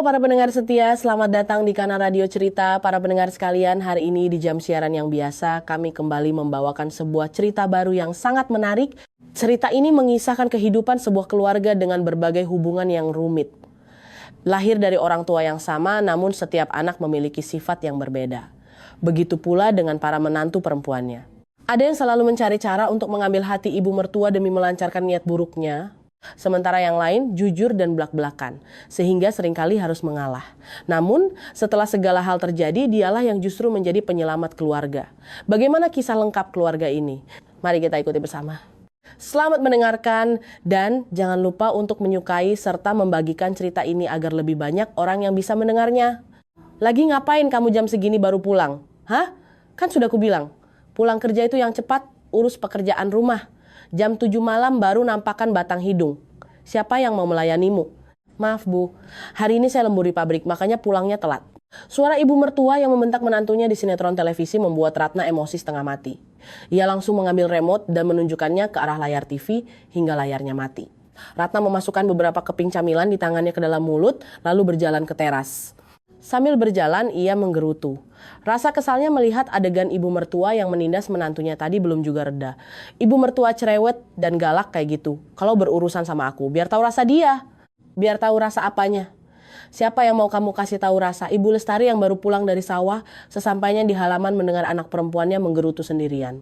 Halo para pendengar setia, selamat datang di kanal Radio Cerita. Para pendengar sekalian, hari ini di jam siaran yang biasa, kami kembali membawakan sebuah cerita baru yang sangat menarik. Cerita ini mengisahkan kehidupan sebuah keluarga dengan berbagai hubungan yang rumit. Lahir dari orang tua yang sama, namun setiap anak memiliki sifat yang berbeda. Begitu pula dengan para menantu perempuannya. Ada yang selalu mencari cara untuk mengambil hati ibu mertua demi melancarkan niat buruknya. Sementara yang lain jujur dan belak-belakan, sehingga seringkali harus mengalah. Namun, setelah segala hal terjadi, dialah yang justru menjadi penyelamat keluarga. Bagaimana kisah lengkap keluarga ini? Mari kita ikuti bersama. Selamat mendengarkan, dan jangan lupa untuk menyukai serta membagikan cerita ini agar lebih banyak orang yang bisa mendengarnya. Lagi ngapain kamu jam segini baru pulang? Hah? Kan sudah kubilang, pulang kerja itu yang cepat, urus pekerjaan rumah. Jam 7 malam baru nampakkan batang hidung. Siapa yang mau melayanimu? Maaf Bu, hari ini saya lembur di pabrik, makanya pulangnya telat. Suara ibu mertua yang membentak menantunya di sinetron televisi membuat Ratna emosi setengah mati. Ia langsung mengambil remote dan menunjukkannya ke arah layar TV hingga layarnya mati. Ratna memasukkan beberapa keping camilan di tangannya ke dalam mulut, lalu berjalan ke teras. Sambil berjalan, ia menggerutu. Rasa kesalnya melihat adegan ibu mertua yang menindas menantunya tadi belum juga reda. Ibu mertua cerewet dan galak kayak gitu. Kalau berurusan sama aku, biar tahu rasa dia. Biar tahu rasa apanya. Siapa yang mau kamu kasih tahu rasa? Ibu Lestari yang baru pulang dari sawah, sesampainya di halaman mendengar anak perempuannya menggerutu sendirian.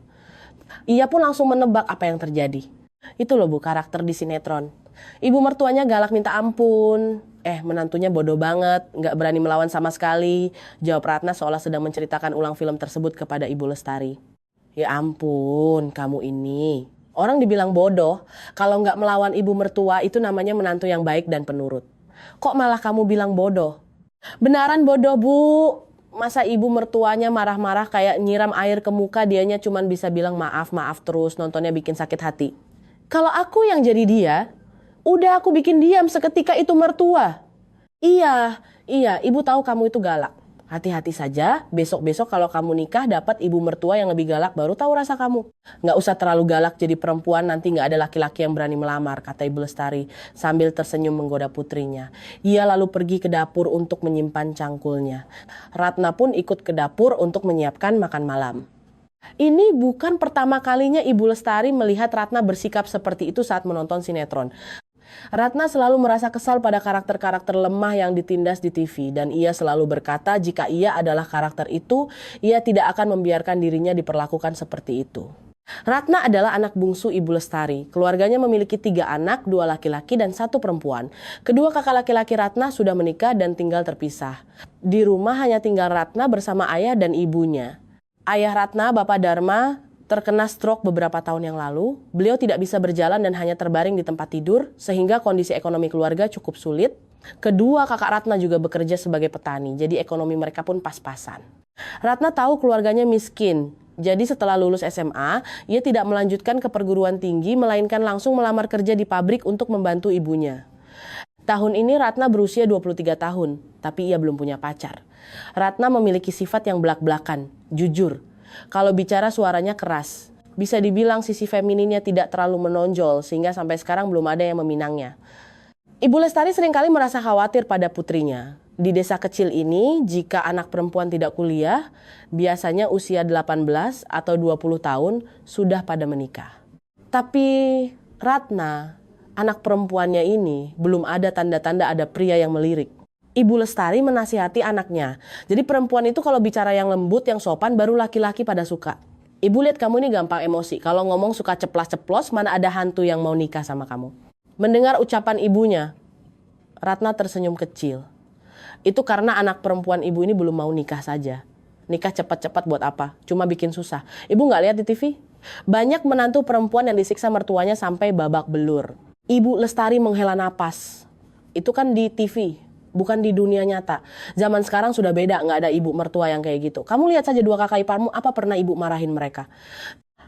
Ia pun langsung menebak apa yang terjadi. Itu loh Bu, karakter di sinetron. Ibu mertuanya galak minta ampun. Menantunya bodoh banget, nggak berani melawan sama sekali. Jawab Ratna seolah sedang menceritakan ulang film tersebut kepada Ibu Lestari. Ya ampun, kamu ini. Orang dibilang bodoh, kalau nggak melawan ibu mertua itu namanya menantu yang baik dan penurut. Kok malah kamu bilang bodoh? Benaran bodoh Bu. Masa ibu mertuanya marah-marah kayak nyiram air ke muka, dianya cuman bisa bilang maaf terus, nontonnya bikin sakit hati. Kalau aku yang jadi dia, udah aku bikin diam seketika itu mertua. Iya, ibu tahu kamu itu galak. Hati-hati saja, besok-besok kalau kamu nikah dapat ibu mertua yang lebih galak baru tahu rasa kamu. Nggak usah terlalu galak jadi perempuan, nanti nggak ada laki-laki yang berani melamar, kata Ibu Lestari sambil tersenyum menggoda putrinya. Ia lalu pergi ke dapur untuk menyimpan cangkulnya. Ratna pun ikut ke dapur untuk menyiapkan makan malam. Ini bukan pertama kalinya Ibu Lestari melihat Ratna bersikap seperti itu saat menonton sinetron. Ratna selalu merasa kesal pada karakter-karakter lemah yang ditindas di TV, dan ia selalu berkata jika ia adalah karakter itu, ia tidak akan membiarkan dirinya diperlakukan seperti itu. Ratna adalah anak bungsu Ibu Lestari. Keluarganya memiliki 3 anak, 2 laki-laki dan 1 perempuan. Kedua kakak laki-laki Ratna sudah menikah dan tinggal terpisah. Di rumah hanya tinggal Ratna bersama ayah dan ibunya. Ayah Ratna, Bapak Dharma, terkena stroke beberapa tahun yang lalu. Beliau tidak bisa berjalan dan hanya terbaring di tempat tidur, sehingga kondisi ekonomi keluarga cukup sulit. Kedua kakak Ratna juga bekerja sebagai petani, jadi ekonomi mereka pun pas-pasan. Ratna tahu keluarganya miskin, jadi setelah lulus SMA, ia tidak melanjutkan ke perguruan tinggi, melainkan langsung melamar kerja di pabrik untuk membantu ibunya. Tahun ini Ratna berusia 23 tahun, tapi ia belum punya pacar. Ratna memiliki sifat yang belak-belakan, jujur. Kalau bicara suaranya keras. Bisa dibilang sisi femininnya tidak terlalu menonjol sehingga sampai sekarang belum ada yang meminangnya. Ibu Lestari seringkali merasa khawatir pada putrinya. Di desa kecil ini, jika anak perempuan tidak kuliah, biasanya usia 18 atau 20 tahun sudah pada menikah. Tapi Ratna, anak perempuannya ini, belum ada tanda-tanda ada pria yang melirik. Ibu Lestari menasihati anaknya. Jadi perempuan itu kalau bicara yang lembut, yang sopan, baru laki-laki pada suka. Ibu lihat kamu ini gampang emosi. Kalau ngomong suka ceplas-ceplos, mana ada hantu yang mau nikah sama kamu. Mendengar ucapan ibunya, Ratna tersenyum kecil. Itu karena anak perempuan ibu ini belum mau nikah saja. Nikah cepat-cepat buat apa? Cuma bikin susah. Ibu nggak lihat di TV? Banyak menantu perempuan yang disiksa mertuanya sampai babak belur. Ibu Lestari menghela napas. Itu kan di TV. Bukan di dunia nyata. Zaman sekarang sudah beda, nggak ada ibu mertua yang kayak gitu. Kamu lihat saja 2 kakak iparmu, apa pernah ibu marahin mereka?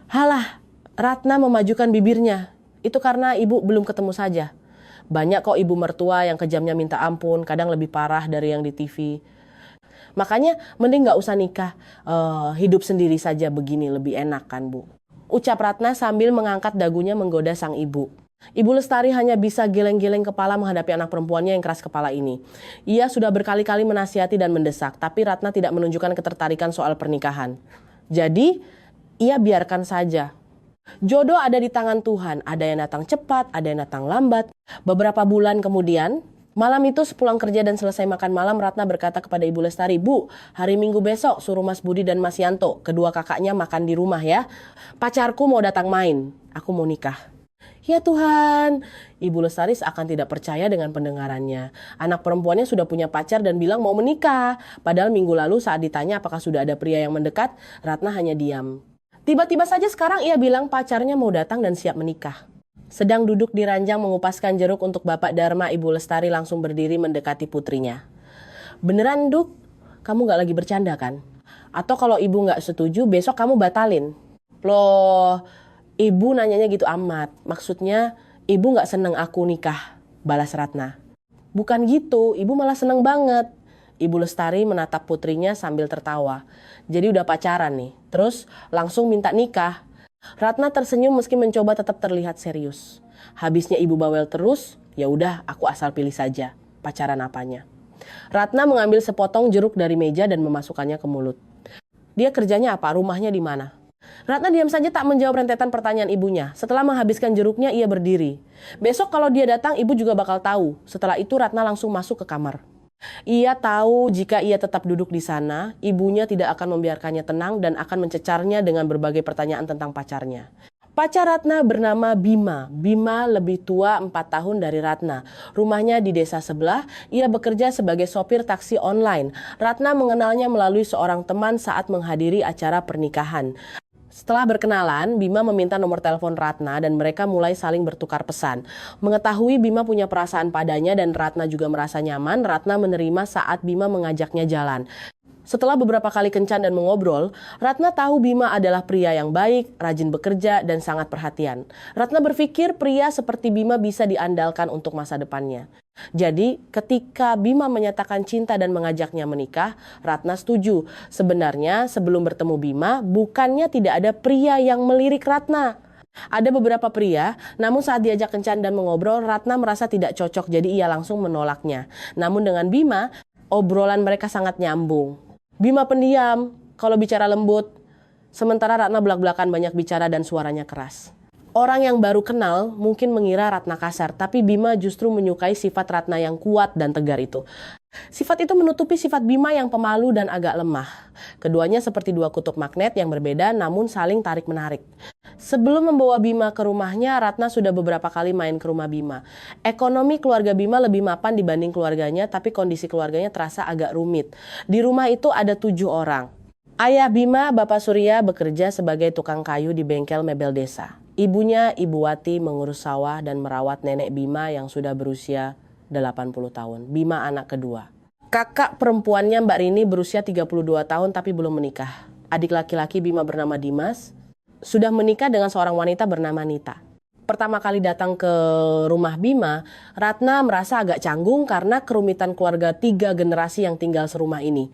Halah, Ratna memajukan bibirnya. Itu karena ibu belum ketemu saja. Banyak kok ibu mertua yang kejamnya minta ampun, kadang lebih parah dari yang di TV. Makanya mending nggak usah nikah, hidup sendiri saja begini lebih enak kan Bu. Ucap Ratna sambil mengangkat dagunya menggoda sang ibu. Ibu Lestari hanya bisa geleng-geleng kepala menghadapi anak perempuannya yang keras kepala ini. Ia sudah berkali-kali menasihati dan mendesak, tapi Ratna tidak menunjukkan ketertarikan soal pernikahan. Jadi, ia biarkan saja. Jodoh ada di tangan Tuhan, ada yang datang cepat, ada yang datang lambat. Beberapa bulan kemudian, malam itu sepulang kerja dan selesai makan malam, Ratna berkata kepada Ibu Lestari, "Bu, hari Minggu besok suruh Mas Budi dan Mas Yanto, kedua kakaknya makan di rumah ya. Pacarku mau datang main, aku mau nikah." Ya Tuhan, Ibu Lestari seakan tidak percaya dengan pendengarannya. Anak perempuannya sudah punya pacar dan bilang mau menikah. Padahal minggu lalu saat ditanya apakah sudah ada pria yang mendekat, Ratna hanya diam. Tiba-tiba saja sekarang ia bilang pacarnya mau datang dan siap menikah. Sedang duduk di ranjang mengupaskan jeruk untuk Bapak Dharma, Ibu Lestari langsung berdiri mendekati putrinya. "Beneran, Duk? Kamu gak lagi bercanda kan? Atau kalau ibu gak setuju, besok kamu batalin?" "Loh, ibu nanyanya gitu amat. Maksudnya, ibu gak seneng aku nikah," balas Ratna. "Bukan gitu, ibu malah seneng banget." Ibu Lestari menatap putrinya sambil tertawa. "Jadi udah pacaran nih, terus langsung minta nikah?" Ratna tersenyum meski mencoba tetap terlihat serius. Habisnya ibu bawel terus, ya udah aku asal pilih saja, pacaran apanya. Ratna mengambil sepotong jeruk dari meja dan memasukkannya ke mulut. "Dia kerjanya apa? Rumahnya di mana?" Ratna diam saja tak menjawab rentetan pertanyaan ibunya. Setelah menghabiskan jeruknya, ia berdiri. Besok kalau dia datang, ibu juga bakal tahu. Setelah itu Ratna langsung masuk ke kamar. Ia tahu jika ia tetap duduk di sana, ibunya tidak akan membiarkannya tenang dan akan mencecarnya dengan berbagai pertanyaan tentang pacarnya. Pacar Ratna bernama Bima. Bima lebih tua 4 tahun dari Ratna. Rumahnya di desa sebelah. Ia bekerja sebagai sopir taksi online. Ratna mengenalnya melalui seorang teman saat menghadiri acara pernikahan. Setelah berkenalan, Bima meminta nomor telepon Ratna dan mereka mulai saling bertukar pesan. Mengetahui Bima punya perasaan padanya dan Ratna juga merasa nyaman, Ratna menerima saat Bima mengajaknya jalan. Setelah beberapa kali kencan dan mengobrol, Ratna tahu Bima adalah pria yang baik, rajin bekerja, dan sangat perhatian. Ratna berpikir pria seperti Bima bisa diandalkan untuk masa depannya. Jadi, ketika Bima menyatakan cinta dan mengajaknya menikah, Ratna setuju. Sebenarnya, sebelum bertemu Bima, bukannya tidak ada pria yang melirik Ratna. Ada beberapa pria, namun saat diajak kencan dan mengobrol, Ratna merasa tidak cocok, jadi ia langsung menolaknya. Namun dengan Bima, obrolan mereka sangat nyambung. Bima pendiam, kalau bicara lembut, sementara Ratna belak-belakan banyak bicara dan suaranya keras. Orang yang baru kenal mungkin mengira Ratna kasar, tapi Bima justru menyukai sifat Ratna yang kuat dan tegar itu. Sifat itu menutupi sifat Bima yang pemalu dan agak lemah. Keduanya seperti dua kutub magnet yang berbeda namun saling tarik-menarik. Sebelum membawa Bima ke rumahnya, Ratna sudah beberapa kali main ke rumah Bima. Ekonomi keluarga Bima lebih mapan dibanding keluarganya, tapi kondisi keluarganya terasa agak rumit. Di rumah itu ada 7 orang. Ayah Bima, Bapak Surya, bekerja sebagai tukang kayu di bengkel mebel desa. Ibunya, Ibu Wati, mengurus sawah dan merawat nenek Bima yang sudah berusia 80 tahun. Bima anak kedua. Kakak perempuannya Mbak Rini berusia 32 tahun tapi belum menikah. Adik laki-laki Bima bernama Dimas sudah menikah dengan seorang wanita bernama Nita. Pertama kali datang ke rumah Bima, Ratna merasa agak canggung karena kerumitan keluarga 3 generasi yang tinggal serumah ini.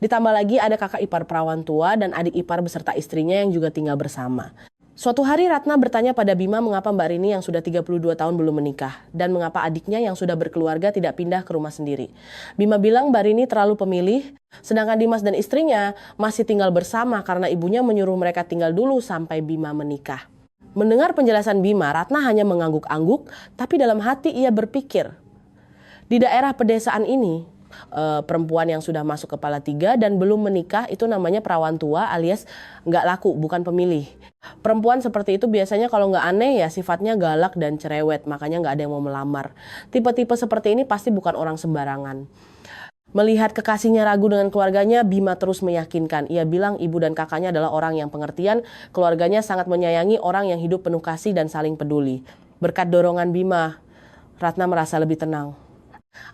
Ditambah lagi ada kakak ipar perawan tua dan adik ipar beserta istrinya yang juga tinggal bersama. Suatu hari Ratna bertanya pada Bima mengapa Mbak Rini yang sudah 32 tahun belum menikah dan mengapa adiknya yang sudah berkeluarga tidak pindah ke rumah sendiri. Bima bilang Mbak Rini terlalu pemilih, sedangkan Dimas dan istrinya masih tinggal bersama karena ibunya menyuruh mereka tinggal dulu sampai Bima menikah. Mendengar penjelasan Bima, Ratna hanya mengangguk-angguk, tapi dalam hati ia berpikir, di daerah pedesaan ini, perempuan yang sudah masuk kepala 3 dan belum menikah itu namanya perawan tua alias nggak laku, bukan pemilih. Perempuan seperti itu biasanya kalau nggak aneh ya sifatnya galak dan cerewet, makanya nggak ada yang mau melamar. Tipe-tipe seperti ini pasti bukan orang sembarangan. Melihat kekasihnya ragu dengan keluarganya, Bima terus meyakinkan. Ia bilang ibu dan kakaknya adalah orang yang pengertian, keluarganya sangat menyayangi orang yang hidup penuh kasih dan saling peduli. Berkat dorongan Bima, Ratna merasa lebih tenang.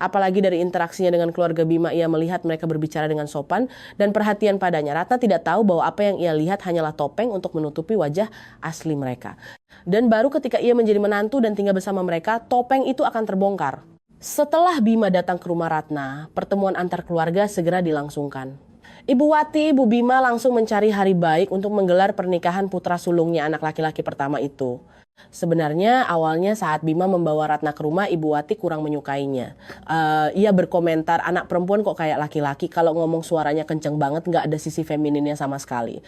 Apalagi dari interaksinya dengan keluarga Bima, ia melihat mereka berbicara dengan sopan dan perhatian padanya. Ratna tidak tahu bahwa apa yang ia lihat hanyalah topeng untuk menutupi wajah asli mereka. Dan baru ketika ia menjadi menantu dan tinggal bersama mereka, topeng itu akan terbongkar. Setelah Bima datang ke rumah Ratna, pertemuan antar keluarga segera dilangsungkan. Ibu Wati, Ibu Bima langsung mencari hari baik untuk menggelar pernikahan putra sulungnya anak laki-laki pertama itu. Sebenarnya awalnya saat Bima membawa Ratna ke rumah, Ibu Wati kurang menyukainya. Ia berkomentar, anak perempuan kok kayak laki-laki, kalau ngomong suaranya kenceng banget, nggak ada sisi femininnya sama sekali.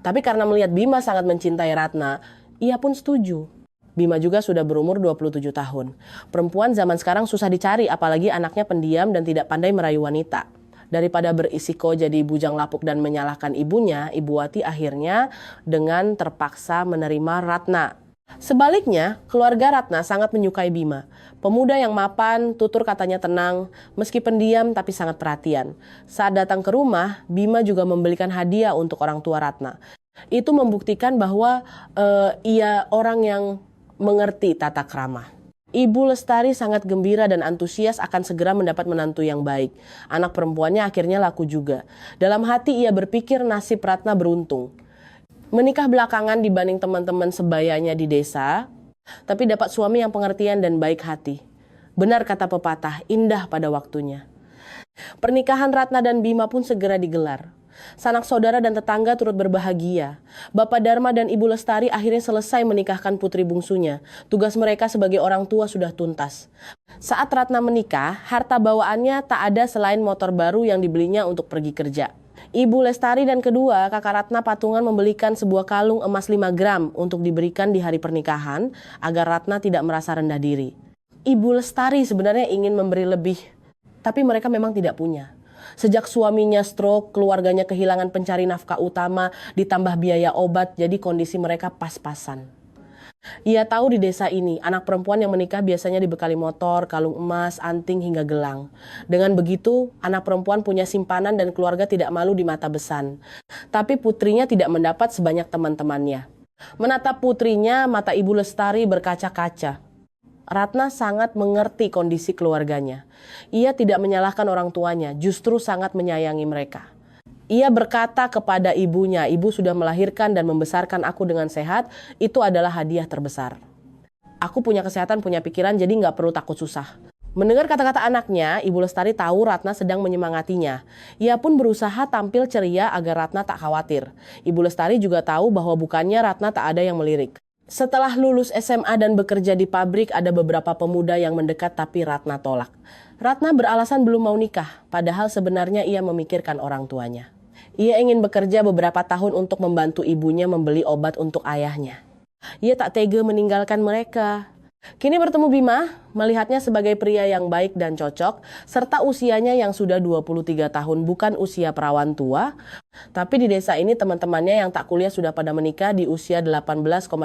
Tapi karena melihat Bima sangat mencintai Ratna, ia pun setuju. Bima juga sudah berumur 27 tahun. Perempuan zaman sekarang susah dicari, apalagi anaknya pendiam dan tidak pandai merayu wanita. Daripada berisiko jadi bujang lapuk dan menyalahkan ibunya, Ibu Wati akhirnya dengan terpaksa menerima Ratna. Sebaliknya, keluarga Ratna sangat menyukai Bima. Pemuda yang mapan, tutur katanya tenang, meski pendiam tapi sangat perhatian. Saat datang ke rumah, Bima juga membelikan hadiah untuk orang tua Ratna. Itu membuktikan bahwa ia orang yang mengerti tata krama. Ibu Lestari sangat gembira dan antusias akan segera mendapat menantu yang baik. Anak perempuannya akhirnya laku juga. Dalam hati ia berpikir nasib Ratna beruntung. Menikah belakangan dibanding teman-teman sebayanya di desa, tapi dapat suami yang pengertian dan baik hati. Benar kata pepatah, indah pada waktunya. Pernikahan Ratna dan Bima pun segera digelar. Sanak saudara dan tetangga turut berbahagia. Bapak Dharma dan Ibu Lestari akhirnya selesai menikahkan putri bungsunya. Tugas mereka sebagai orang tua sudah tuntas. Saat Ratna menikah, harta bawaannya tak ada selain motor baru yang dibelinya untuk pergi kerja. Ibu Lestari dan kedua kakak Ratna patungan membelikan sebuah kalung emas 5 gram untuk diberikan di hari pernikahan agar Ratna tidak merasa rendah diri. Ibu Lestari sebenarnya ingin memberi lebih, tapi mereka memang tidak punya. Sejak suaminya stroke, keluarganya kehilangan pencari nafkah utama, ditambah biaya obat, jadi kondisi mereka pas-pasan. Ia tahu di desa ini, anak perempuan yang menikah biasanya dibekali motor, kalung emas, anting hingga gelang. Dengan begitu, anak perempuan punya simpanan dan keluarga tidak malu di mata besan. Tapi putrinya tidak mendapat sebanyak teman-temannya. Menatap putrinya, mata Ibu Lestari berkaca-kaca. Ratna sangat mengerti kondisi keluarganya. Ia tidak menyalahkan orang tuanya, justru sangat menyayangi mereka. Ia berkata kepada ibunya, ibu sudah melahirkan dan membesarkan aku dengan sehat, itu adalah hadiah terbesar. Aku punya kesehatan, punya pikiran, jadi nggak perlu takut susah. Mendengar kata-kata anaknya, Ibu Lestari tahu Ratna sedang menyemangatinya. Ia pun berusaha tampil ceria agar Ratna tak khawatir. Ibu Lestari juga tahu bahwa bukannya Ratna tak ada yang melirik. Setelah lulus SMA dan bekerja di pabrik, ada beberapa pemuda yang mendekat tapi Ratna tolak. Ratna beralasan belum mau nikah, padahal sebenarnya ia memikirkan orang tuanya. Ia ingin bekerja beberapa tahun untuk membantu ibunya membeli obat untuk ayahnya. Ia tak tega meninggalkan mereka. Kini bertemu Bima, melihatnya sebagai pria yang baik dan cocok, serta usianya yang sudah 23 tahun, bukan usia perawan tua. Tapi di desa ini teman-temannya yang tak kuliah sudah pada menikah di usia 18,20.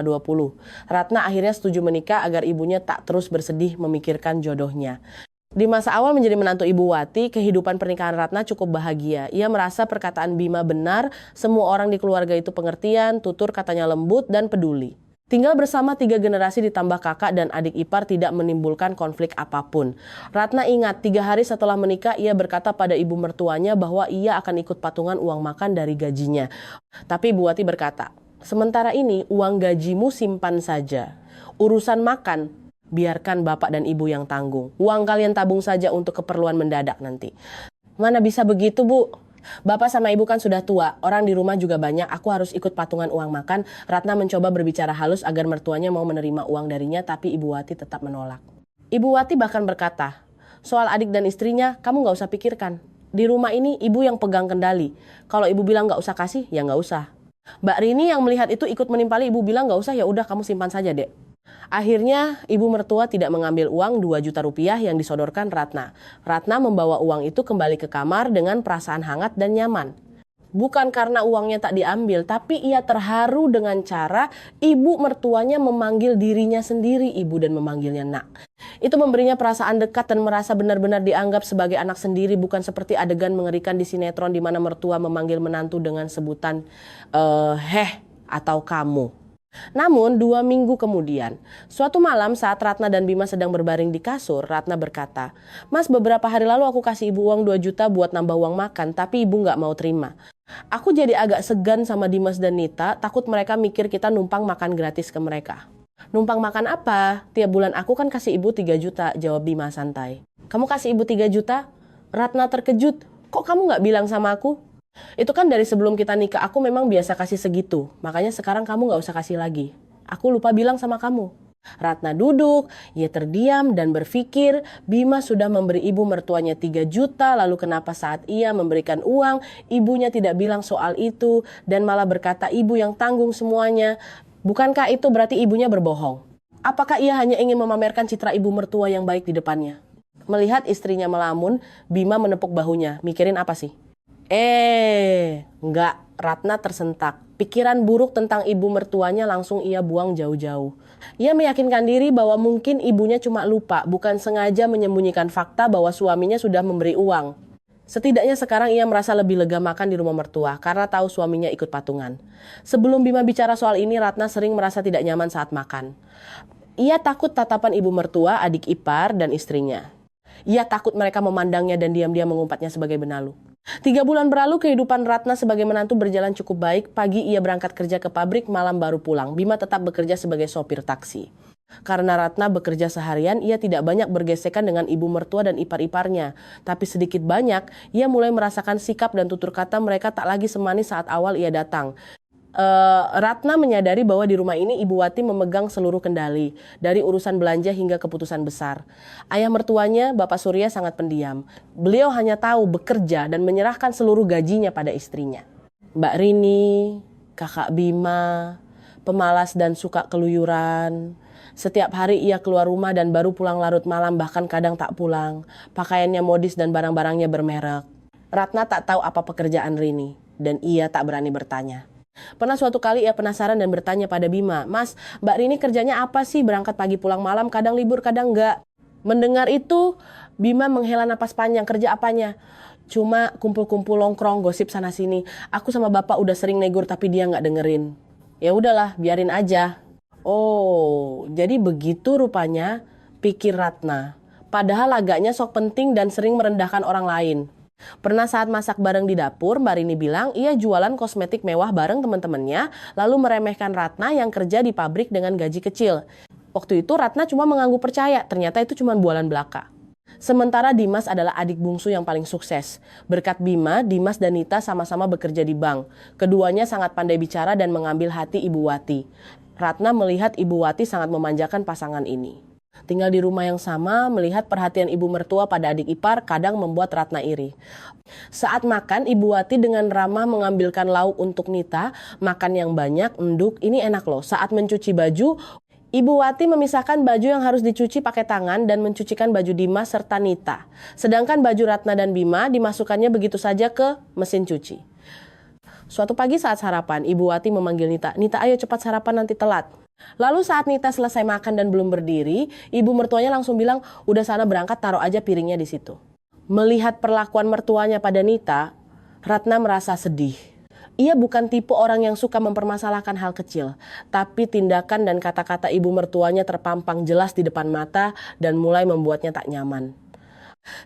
Ratna akhirnya setuju menikah agar ibunya tak terus bersedih memikirkan jodohnya. Di masa awal menjadi menantu Ibu Wati, kehidupan pernikahan Ratna cukup bahagia. Ia merasa perkataan Bima benar, semua orang di keluarga itu pengertian, tutur katanya lembut dan peduli. Tinggal bersama 3 generasi ditambah kakak dan adik ipar tidak menimbulkan konflik apapun. Ratna ingat 3 hari setelah menikah ia berkata pada ibu mertuanya bahwa ia akan ikut patungan uang makan dari gajinya. Tapi Ibu Wati berkata, sementara ini uang gajimu simpan saja. Urusan makan, biarkan bapak dan ibu yang tanggung. Uang kalian tabung saja untuk keperluan mendadak nanti. Mana bisa begitu, Bu? Bapak sama ibu kan sudah tua, orang di rumah juga banyak, aku harus ikut patungan uang makan. Ratna mencoba berbicara halus agar mertuanya mau menerima uang darinya, tapi Ibu Wati tetap menolak. Ibu Wati bahkan berkata, soal adik dan istrinya, kamu gak usah pikirkan. Di rumah ini ibu yang pegang kendali. Kalau ibu bilang gak usah kasih, ya gak usah. Mbak Rini yang melihat itu ikut menimpali, ibu bilang gak usah, ya udah kamu simpan saja, Dek. Akhirnya ibu mertua tidak mengambil uang 2 juta rupiah yang disodorkan Ratna. Ratna membawa uang itu kembali ke kamar dengan perasaan hangat dan nyaman. Bukan karena uangnya tak diambil, tapi ia terharu dengan cara ibu mertuanya memanggil dirinya sendiri ibu dan memanggilnya nak. Itu memberinya perasaan dekat dan merasa benar-benar dianggap sebagai anak sendiri, bukan seperti adegan mengerikan di sinetron di mana mertua memanggil menantu dengan sebutan heh atau kamu. Namun 2 minggu kemudian, suatu malam saat Ratna dan Bima sedang berbaring di kasur, Ratna berkata, Mas, beberapa hari lalu aku kasih ibu uang 2 juta buat nambah uang makan, tapi ibu gak mau terima. Aku jadi agak segan sama Dimas dan Nita, takut mereka mikir kita numpang makan gratis ke mereka. Numpang makan apa? Tiap bulan aku kan kasih ibu 3 juta, jawab Bima santai. Kamu kasih ibu 3 juta? Ratna terkejut, kok kamu gak bilang sama aku? Itu kan dari sebelum kita nikah, aku memang biasa kasih segitu. Makanya sekarang kamu gak usah kasih lagi. Aku lupa bilang sama kamu. Ratna duduk, ia terdiam dan berpikir Bima sudah memberi ibu mertuanya 3 juta, lalu kenapa saat ia memberikan uang, ibunya tidak bilang soal itu dan malah berkata ibu yang tanggung semuanya. Bukankah itu berarti ibunya berbohong? Apakah ia hanya ingin memamerkan citra ibu mertua yang baik di depannya? Melihat istrinya melamun, Bima menepuk bahunya. Mikirin apa sih? Enggak. Ratna tersentak. Pikiran buruk tentang ibu mertuanya langsung ia buang jauh-jauh. Ia meyakinkan diri bahwa mungkin ibunya cuma lupa, bukan sengaja menyembunyikan fakta bahwa suaminya sudah memberi uang. Setidaknya sekarang ia merasa lebih lega makan di rumah mertua karena tahu suaminya ikut patungan. Sebelum Bima bicara soal ini, Ratna sering merasa tidak nyaman saat makan. Ia takut tatapan ibu mertua, adik ipar, dan istrinya. Ia takut mereka memandangnya dan diam-diam mengumpatnya sebagai benalu. 3 bulan berlalu, kehidupan Ratna sebagai menantu berjalan cukup baik. Pagi ia berangkat kerja ke pabrik, malam baru pulang. Bima tetap bekerja sebagai sopir taksi. Karena Ratna bekerja seharian, ia tidak banyak bergesekan dengan ibu mertua dan ipar-iparnya. Tapi sedikit banyak, ia mulai merasakan sikap dan tutur kata mereka tak lagi semanis saat awal ia datang. Ratna menyadari bahwa di rumah ini Ibu Wati memegang seluruh kendali, dari urusan belanja hingga keputusan besar. Ayah mertuanya, Bapak Surya, sangat pendiam. Beliau hanya tahu bekerja dan menyerahkan seluruh gajinya pada istrinya. Mbak Rini, kakak Bima, pemalas dan suka keluyuran. Setiap hari ia keluar rumah dan baru pulang larut malam, bahkan kadang tak pulang. Pakaiannya modis dan barang-barangnya bermerek. Ratna tak tahu apa pekerjaan Rini, dan ia tak berani bertanya. Pernah suatu kali ia penasaran dan bertanya pada Bima, "Mas, Mbak Rini kerjanya apa sih? Berangkat pagi pulang malam, kadang libur kadang enggak." Mendengar itu, Bima menghela napas panjang. "Kerja apanya?" "Cuma kumpul-kumpul nongkrong, gosip sana sini. Aku sama bapak udah sering negur tapi dia nggak dengerin." "Ya udahlah, biarin aja." Oh, jadi begitu rupanya pikir Ratna. Padahal agaknya sok penting dan sering merendahkan orang lain. Pernah saat masak bareng di dapur, Mbak Rini bilang ia jualan kosmetik mewah bareng teman-temannya, lalu meremehkan Ratna yang kerja di pabrik dengan gaji kecil. Waktu itu Ratna cuma mengangguk percaya, ternyata itu cuma bualan belaka. Sementara Dimas adalah adik bungsu yang paling sukses. Berkat Bima, Dimas dan Nita sama-sama bekerja di bank. Keduanya sangat pandai bicara dan mengambil hati Ibu Wati. Ratna melihat Ibu Wati sangat memanjakan pasangan ini. Tinggal di rumah yang sama, melihat perhatian ibu mertua pada adik ipar kadang membuat Ratna iri. Saat makan, Ibu Wati dengan ramah mengambilkan lauk untuk Nita, makan yang banyak, enduk, ini enak loh. Saat mencuci baju, Ibu Wati memisahkan baju yang harus dicuci pakai tangan dan mencucikan baju Dimas serta Nita. Sedangkan baju Ratna dan Bima dimasukkannya begitu saja ke mesin cuci. Suatu pagi saat sarapan, Ibu Wati memanggil Nita, "Nita, ayo cepat sarapan nanti telat." Lalu saat Nita selesai makan dan belum berdiri, ibu mertuanya langsung bilang, "Udah sana berangkat, taruh aja piringnya di situ." Melihat perlakuan mertuanya pada Nita, Ratna merasa sedih. Ia bukan tipe orang yang suka mempermasalahkan hal kecil, tapi tindakan dan kata-kata ibu mertuanya terpampang jelas di depan mata dan mulai membuatnya tak nyaman.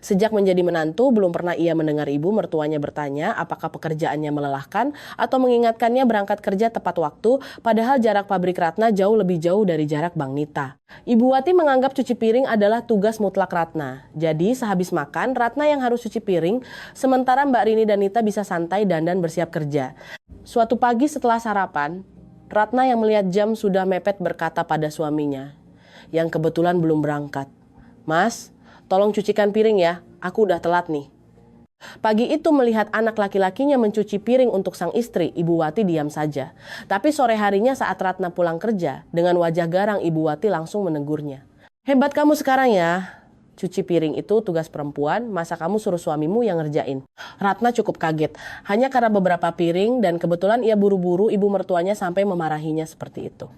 Sejak menjadi menantu, belum pernah ia mendengar ibu mertuanya bertanya apakah pekerjaannya melelahkan atau mengingatkannya berangkat kerja tepat waktu, padahal jarak pabrik Ratna jauh lebih jauh dari jarak Bang Nita. Ibu Wati menganggap cuci piring adalah tugas mutlak Ratna. Jadi sehabis makan, Ratna yang harus cuci piring, sementara Mbak Rini dan Nita bisa santai dandan bersiap kerja. Suatu pagi setelah sarapan, Ratna yang melihat jam sudah mepet berkata pada suaminya, yang kebetulan belum berangkat, "Mas, tolong cucikan piring ya, aku udah telat nih." Pagi itu melihat anak laki-lakinya mencuci piring untuk sang istri, Ibu Wati diam saja. Tapi sore harinya saat Ratna pulang kerja, dengan wajah garang Ibu Wati langsung menegurnya. "Hebat kamu sekarang ya. Cuci piring itu tugas perempuan, masa kamu suruh suamimu yang ngerjain?" Ratna cukup kaget, hanya karena beberapa piring dan kebetulan ia buru-buru, ibu mertuanya sampai memarahinya seperti itu.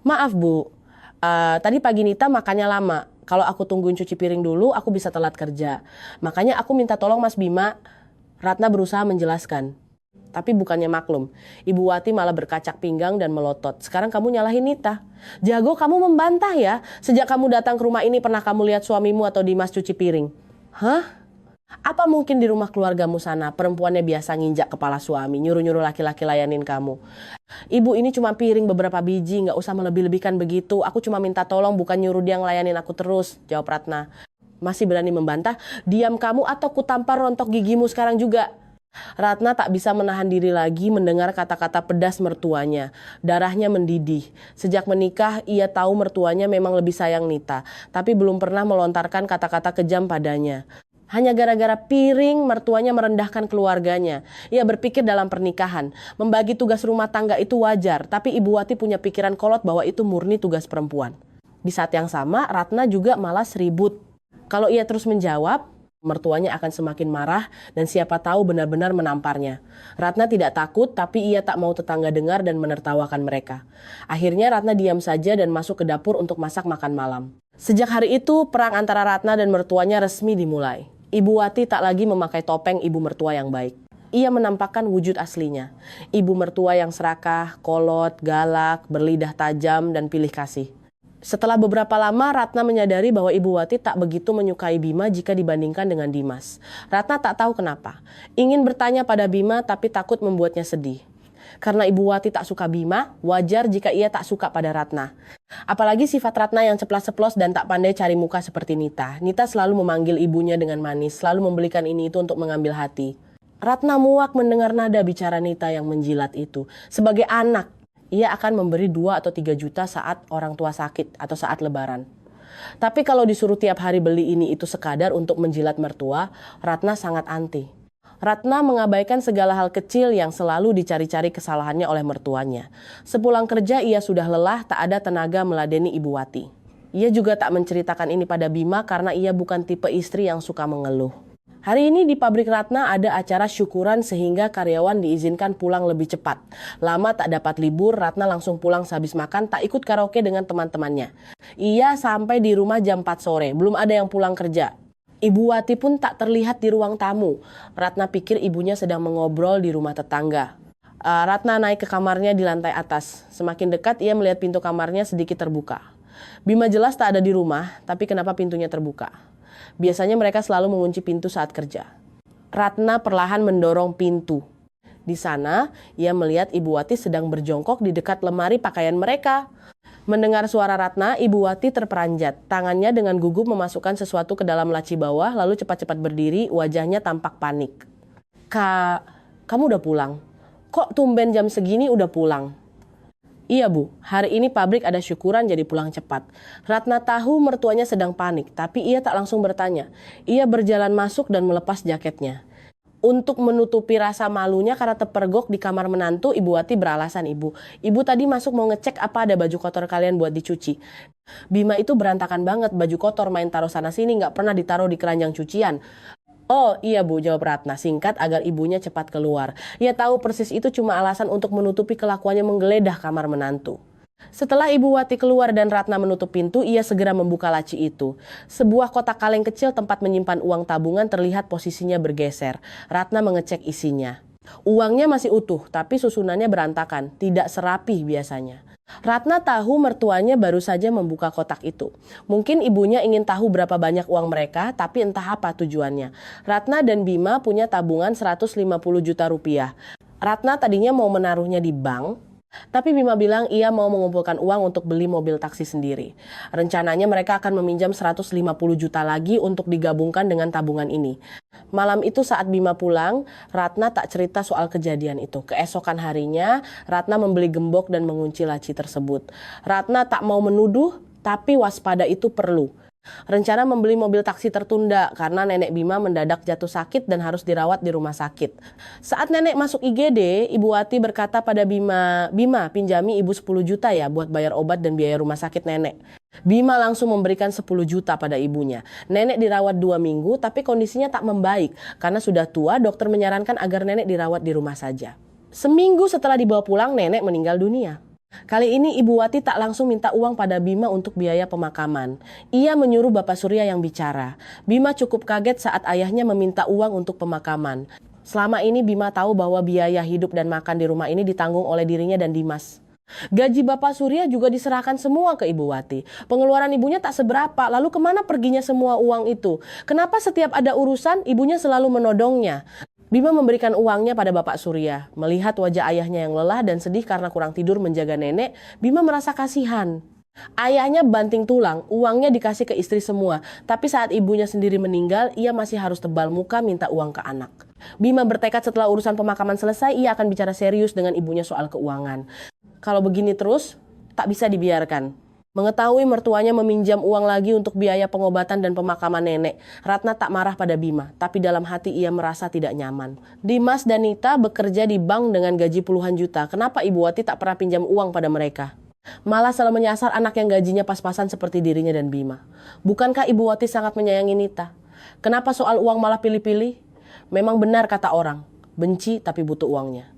"Maaf Bu, tadi pagi Nita makannya lama. Kalau aku tungguin cuci piring dulu, aku bisa telat kerja. Makanya aku minta tolong Mas Bima." Ratna berusaha menjelaskan. Tapi bukannya maklum, Ibu Wati malah berkacak pinggang dan melotot. "Sekarang kamu nyalahin Nita. Jago kamu membantah ya. Sejak kamu datang ke rumah ini pernah kamu lihat suamimu atau Dimas cuci piring?" "Hah? Apa mungkin di rumah keluargamu sana perempuannya biasa nginjak kepala suami, nyuruh-nyuruh laki-laki layanin kamu? Ibu ini cuma piring beberapa biji, nggak usah melebih-lebihkan begitu. Aku cuma minta tolong, bukan nyuruh dia ngelayanin aku terus," jawab Ratna. "Masih berani membantah? Diam kamu atau ku tampar rontok gigimu sekarang juga." Ratna tak bisa menahan diri lagi mendengar kata-kata pedas mertuanya. Darahnya mendidih. Sejak menikah, ia tahu mertuanya memang lebih sayang Nita, tapi belum pernah melontarkan kata-kata kejam padanya. Hanya gara-gara piring, mertuanya merendahkan keluarganya. Ia berpikir dalam pernikahan, membagi tugas rumah tangga itu wajar, tapi Ibu Wati punya pikiran kolot bahwa itu murni tugas perempuan. Di saat yang sama, Ratna juga malas ribut. Kalau ia terus menjawab, mertuanya akan semakin marah dan siapa tahu benar-benar menamparnya. Ratna tidak takut, tapi ia tak mau tetangga dengar dan menertawakan mereka. Akhirnya Ratna diam saja dan masuk ke dapur untuk masak makan malam. Sejak hari itu, perang antara Ratna dan mertuanya resmi dimulai. Ibu Wati tak lagi memakai topeng ibu mertua yang baik. Ia menampakkan wujud aslinya. Ibu mertua yang serakah, kolot, galak, berlidah tajam, dan pilih kasih. Setelah beberapa lama, Ratna menyadari bahwa Ibu Wati tak begitu menyukai Bima jika dibandingkan dengan Dimas. Ratna tak tahu kenapa. Ingin bertanya pada Bima tapi takut membuatnya sedih. Karena Ibu Wati tak suka Bima, wajar jika ia tak suka pada Ratna. Apalagi sifat Ratna yang ceplas-ceplos dan tak pandai cari muka seperti Nita. Nita selalu memanggil ibunya dengan manis, selalu membelikan ini itu untuk mengambil hati. Ratna muak mendengar nada bicara Nita yang menjilat itu. Sebagai anak, ia akan memberi 2 atau 3 juta saat orang tua sakit atau saat lebaran. Tapi kalau disuruh tiap hari beli ini itu sekadar untuk menjilat mertua, Ratna sangat anti. Ratna mengabaikan segala hal kecil yang selalu dicari-cari kesalahannya oleh mertuanya. Sepulang kerja ia sudah lelah, tak ada tenaga meladeni Ibu Wati. Ia juga tak menceritakan ini pada Bima karena ia bukan tipe istri yang suka mengeluh. Hari ini di pabrik Ratna ada acara syukuran sehingga karyawan diizinkan pulang lebih cepat. Lama tak dapat libur, Ratna langsung pulang sehabis makan, tak ikut karaoke dengan teman-temannya. Ia sampai di rumah jam 4 sore, belum ada yang pulang kerja. Ibu Wati pun tak terlihat di ruang tamu. Ratna pikir ibunya sedang mengobrol di rumah tetangga. Ratna naik ke kamarnya di lantai atas. Semakin dekat ia melihat pintu kamarnya sedikit terbuka. Bima jelas tak ada di rumah, tapi kenapa pintunya terbuka? Biasanya mereka selalu mengunci pintu saat kerja. Ratna perlahan mendorong pintu. Di sana, ia melihat Ibu Wati sedang berjongkok di dekat lemari pakaian mereka. Mendengar suara Ratna, Ibu Wati terperanjat. Tangannya dengan gugup memasukkan sesuatu ke dalam laci bawah, lalu cepat-cepat berdiri, wajahnya tampak panik. Kak, kamu udah pulang? Kok tumben jam segini udah pulang? Iya Bu, hari ini pabrik ada syukuran jadi pulang cepat. Ratna tahu mertuanya sedang panik, tapi ia tak langsung bertanya. Ia berjalan masuk dan melepas jaketnya. Untuk menutupi rasa malunya karena terpergok di kamar menantu, Ibu Wati beralasan, Ibu tadi masuk mau ngecek apa ada baju kotor kalian buat dicuci. Bima itu berantakan banget, baju kotor main taruh sana sini nggak pernah ditaruh di keranjang cucian. Oh iya Bu, jawab Ratna singkat agar ibunya cepat keluar. Ia tahu persis itu cuma alasan untuk menutupi kelakuannya menggeledah kamar menantu. Setelah Ibu Wati keluar dan Ratna menutup pintu, ia segera membuka laci itu. Sebuah kotak kaleng kecil tempat menyimpan uang tabungan terlihat posisinya bergeser. Ratna mengecek isinya. Uangnya masih utuh, tapi susunannya berantakan, tidak serapih biasanya. Ratna tahu mertuanya baru saja membuka kotak itu. Mungkin ibunya ingin tahu berapa banyak uang mereka, tapi entah apa tujuannya. Ratna dan Bima punya tabungan 150 juta rupiah. Ratna tadinya mau menaruhnya di bank, tapi Bima bilang ia mau mengumpulkan uang untuk beli mobil taksi sendiri. Rencananya mereka akan meminjam 150 juta lagi untuk digabungkan dengan tabungan ini. Malam itu saat Bima pulang, Ratna tak cerita soal kejadian itu. Keesokan harinya, Ratna membeli gembok dan mengunci laci tersebut. Ratna tak mau menuduh, tapi waspada itu perlu. Rencana membeli mobil taksi tertunda karena nenek Bima mendadak jatuh sakit dan harus dirawat di rumah sakit. Saat nenek masuk IGD, Ibu Wati berkata pada Bima, Bima pinjami ibu 10 juta ya buat bayar obat dan biaya rumah sakit nenek. Bima langsung memberikan 10 juta pada ibunya. Nenek dirawat 2 minggu tapi kondisinya tak membaik. Karena sudah tua, dokter menyarankan agar nenek dirawat di rumah saja. Seminggu setelah dibawa pulang, nenek meninggal dunia. Kali ini Ibu Wati tak langsung minta uang pada Bima untuk biaya pemakaman. Ia menyuruh Bapak Surya yang bicara. Bima cukup kaget saat ayahnya meminta uang untuk pemakaman. Selama ini Bima tahu bahwa biaya hidup dan makan di rumah ini ditanggung oleh dirinya dan Dimas. Gaji Bapak Surya juga diserahkan semua ke Ibu Wati. Pengeluaran ibunya tak seberapa, lalu kemana perginya semua uang itu? Kenapa setiap ada urusan ibunya selalu menodongnya? Bima memberikan uangnya pada Bapak Surya. Melihat wajah ayahnya yang lelah dan sedih karena kurang tidur menjaga nenek, Bima merasa kasihan. Ayahnya banting tulang, uangnya dikasih ke istri semua. Tapi saat ibunya sendiri meninggal, ia masih harus tebal muka minta uang ke anak. Bima bertekad setelah urusan pemakaman selesai, ia akan bicara serius dengan ibunya soal keuangan. Kalau begini terus, tak bisa dibiarkan. Mengetahui mertuanya meminjam uang lagi untuk biaya pengobatan dan pemakaman nenek, Ratna tak marah pada Bima, tapi dalam hati ia merasa tidak nyaman. Dimas dan Nita bekerja di bank dengan gaji puluhan juta. Kenapa Ibu Wati tak pernah pinjam uang pada mereka? Malah selalu menyasar anak yang gajinya pas-pasan seperti dirinya dan Bima. Bukankah Ibu Wati sangat menyayangi Nita? Kenapa soal uang malah pilih-pilih? Memang benar kata orang, benci tapi butuh uangnya.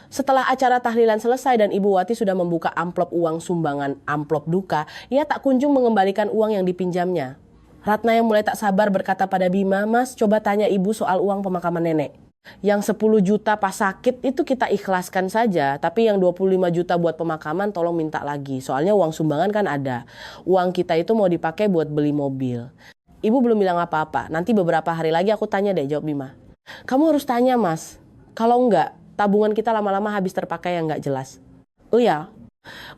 Setelah acara tahlilan selesai dan Ibu Wati sudah membuka amplop uang sumbangan amplop duka, ia tak kunjung mengembalikan uang yang dipinjamnya. Ratna yang mulai tak sabar berkata pada Bima, "Mas, coba tanya ibu soal uang pemakaman nenek. Yang 10 juta pas sakit itu kita ikhlaskan saja, tapi yang 25 juta buat pemakaman tolong minta lagi. Soalnya uang sumbangan kan ada. Uang kita itu mau dipakai buat beli mobil." Ibu belum bilang apa-apa, nanti beberapa hari lagi aku tanya deh, jawab Bima. "Kamu harus tanya, Mas. Kalau enggak, tabungan kita lama-lama habis terpakai yang nggak jelas." Oh ya,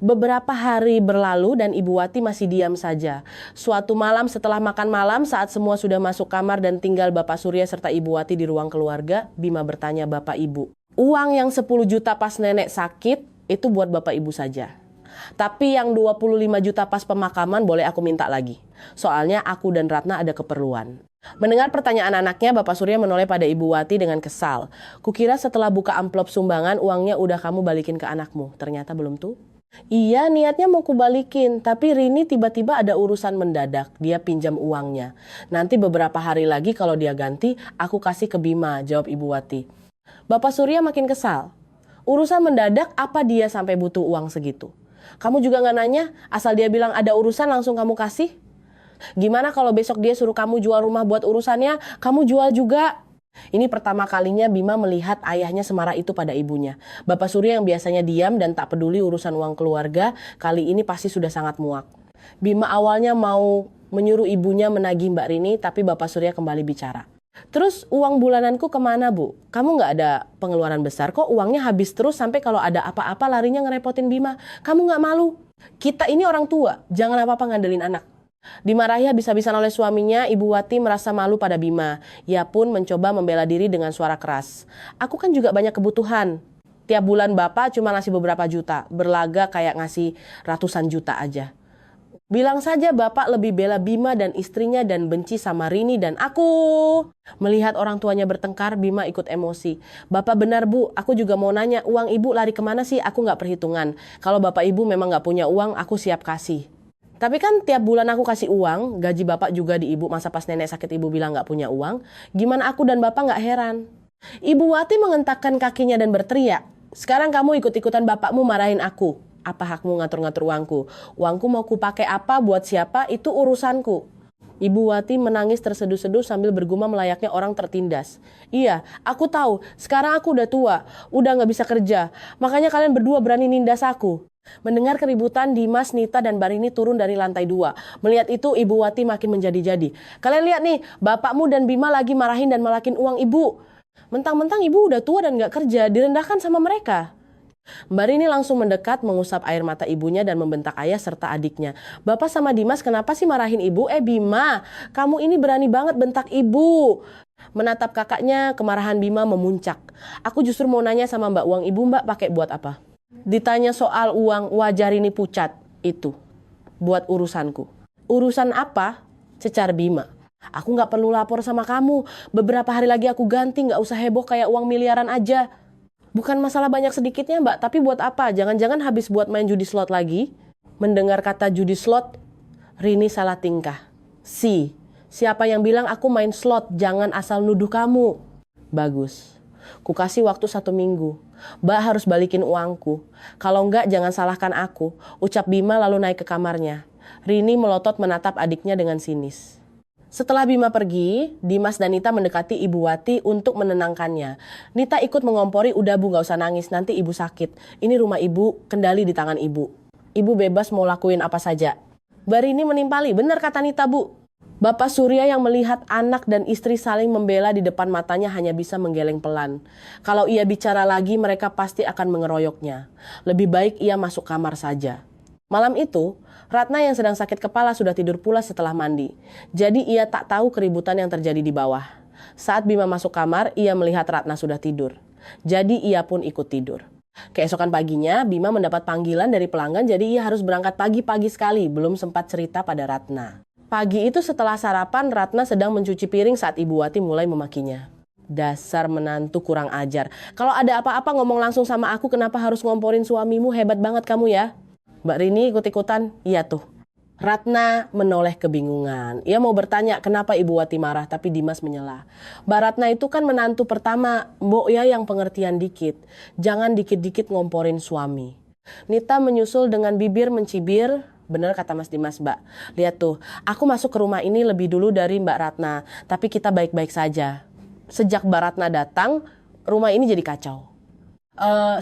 beberapa hari berlalu dan Ibu Wati masih diam saja. Suatu malam setelah makan malam, saat semua sudah masuk kamar dan tinggal Bapak Surya serta Ibu Wati di ruang keluarga, Bima bertanya Bapak Ibu, "Uang yang 10 juta pas nenek sakit itu buat Bapak Ibu saja. Tapi yang 25 juta pas pemakaman boleh aku minta lagi. Soalnya aku dan Ratna ada keperluan." Mendengar pertanyaan anaknya, Bapak Surya menoleh pada Ibu Wati dengan kesal. "Kukira setelah buka amplop sumbangan, uangnya udah kamu balikin ke anakmu. Ternyata belum tuh." "Iya, niatnya mau kubalikin, tapi Rini tiba-tiba ada urusan mendadak. Dia pinjam uangnya. Nanti beberapa hari lagi kalau dia ganti, aku kasih ke Bima," jawab Ibu Wati. Bapak Surya makin kesal. "Urusan mendadak apa dia sampai butuh uang segitu? Kamu juga nggak nanya, asal dia bilang ada urusan langsung kamu kasih? Gimana kalau besok dia suruh kamu jual rumah buat urusannya, kamu jual juga?" Ini pertama kalinya Bima melihat ayahnya semarah itu pada ibunya. Bapak Surya yang biasanya diam dan tak peduli urusan uang keluarga, kali ini pasti sudah sangat muak. Bima awalnya mau menyuruh ibunya menagih Mbak Rini, tapi Bapak Surya kembali bicara. "Terus uang bulananku kemana, Bu? Kamu nggak ada pengeluaran besar kok, uangnya habis terus sampai kalau ada apa-apa larinya ngerepotin Bima. Kamu nggak malu? Kita ini orang tua, jangan apa-apa ngandelin anak." Dimarahi habis-habisan oleh suaminya, Ibu Wati merasa malu pada Bima. Ia pun mencoba membela diri dengan suara keras. "Aku kan juga banyak kebutuhan. Tiap bulan Bapak cuma ngasih beberapa juta, berlaga kayak ngasih ratusan juta aja. Bilang saja Bapak lebih bela Bima dan istrinya dan benci sama Rini dan aku." Melihat orang tuanya bertengkar, Bima ikut emosi. "Bapak benar Bu, aku juga mau nanya, uang Ibu lari kemana sih? Aku nggak perhitungan. Kalau Bapak Ibu memang nggak punya uang, aku siap kasih. Tapi kan tiap bulan aku kasih uang, gaji Bapak juga di Ibu, masa pas nenek sakit Ibu bilang nggak punya uang? Gimana aku dan Bapak nggak heran?" Ibu Wati mengentakkan kakinya dan berteriak, "Sekarang kamu ikut-ikutan bapakmu marahin aku. Apa hakmu ngatur-ngatur uangku? Uangku mau kupakai apa, buat siapa, itu urusanku." Ibu Wati menangis terseduh-seduh sambil bergumam layaknya orang tertindas. "Iya, aku tahu. Sekarang aku udah tua, udah nggak bisa kerja. Makanya kalian berdua berani nindas aku." Mendengar keributan, Dimas, Nita, dan Barini turun dari lantai 2. Melihat itu, Ibu Wati makin menjadi-jadi. "Kalian lihat nih, bapakmu dan Bima lagi marahin dan malakin uang Ibu. Mentang-mentang Ibu udah tua dan nggak kerja, direndahkan sama mereka." Mbak Rini langsung mendekat, mengusap air mata ibunya dan membentak ayah serta adiknya. "Bapak sama Dimas kenapa sih marahin Ibu? Bima, kamu ini berani banget bentak Ibu." Menatap kakaknya, kemarahan Bima memuncak. "Aku justru mau nanya sama Mbak, uang Ibu Mbak pakai buat apa?" Ditanya soal uang, wajah Rini pucat. "Itu buat urusanku." "Urusan apa?" cecar Bima. "Aku nggak perlu lapor sama kamu. Beberapa hari lagi aku ganti, nggak usah heboh kayak uang miliaran aja." "Bukan masalah banyak sedikitnya Mbak, tapi buat apa? Jangan-jangan habis buat main judi slot lagi?" Mendengar kata judi slot, Rini salah tingkah. Siapa yang bilang aku main slot? Jangan asal nuduh kamu." "Bagus. Ku kasih waktu 1 minggu. Mbak harus balikin uangku. Kalau enggak jangan salahkan aku," ucap Bima lalu naik ke kamarnya. Rini melotot menatap adiknya dengan sinis. Setelah Bima pergi, Dimas dan Nita mendekati Ibu Wati untuk menenangkannya. Nita ikut mengompori, "Udah Bu, gak usah nangis, nanti Ibu sakit. Ini rumah Ibu, kendali di tangan Ibu. Ibu bebas mau lakuin apa saja." Mbak Rini menimpali, "Benar kata Nita Bu." Bapak Surya yang melihat anak dan istri saling membela di depan matanya hanya bisa menggeleng pelan. Kalau ia bicara lagi, mereka pasti akan mengeroyoknya. Lebih baik ia masuk kamar saja. Malam itu, Ratna yang sedang sakit kepala sudah tidur pula setelah mandi. Jadi ia tak tahu keributan yang terjadi di bawah. Saat Bima masuk kamar, ia melihat Ratna sudah tidur. Jadi ia pun ikut tidur. Keesokan paginya, Bima mendapat panggilan dari pelanggan, jadi ia harus berangkat pagi-pagi sekali, belum sempat cerita pada Ratna. Pagi itu setelah sarapan, Ratna sedang mencuci piring saat Ibu Wati mulai memakinya. Dasar menantu kurang ajar. Kalau ada apa-apa ngomong langsung sama aku, kenapa harus ngomporin suamimu? Hebat banget kamu ya. Mbak Rini ikut-ikutan. Iya tuh. Ratna menoleh kebingungan. Ia mau bertanya kenapa Ibu Wati marah, tapi Dimas menyela. Mbak Ratna itu kan menantu pertama, Mbok ya yang pengertian dikit. Jangan dikit-dikit ngomporin suami. Nita menyusul dengan bibir mencibir. Bener kata Mas Dimas, Mbak. Lihat tuh, aku masuk ke rumah ini lebih dulu dari Mbak Ratna, tapi kita baik-baik saja. Sejak Mbak Ratna datang, rumah ini jadi kacau.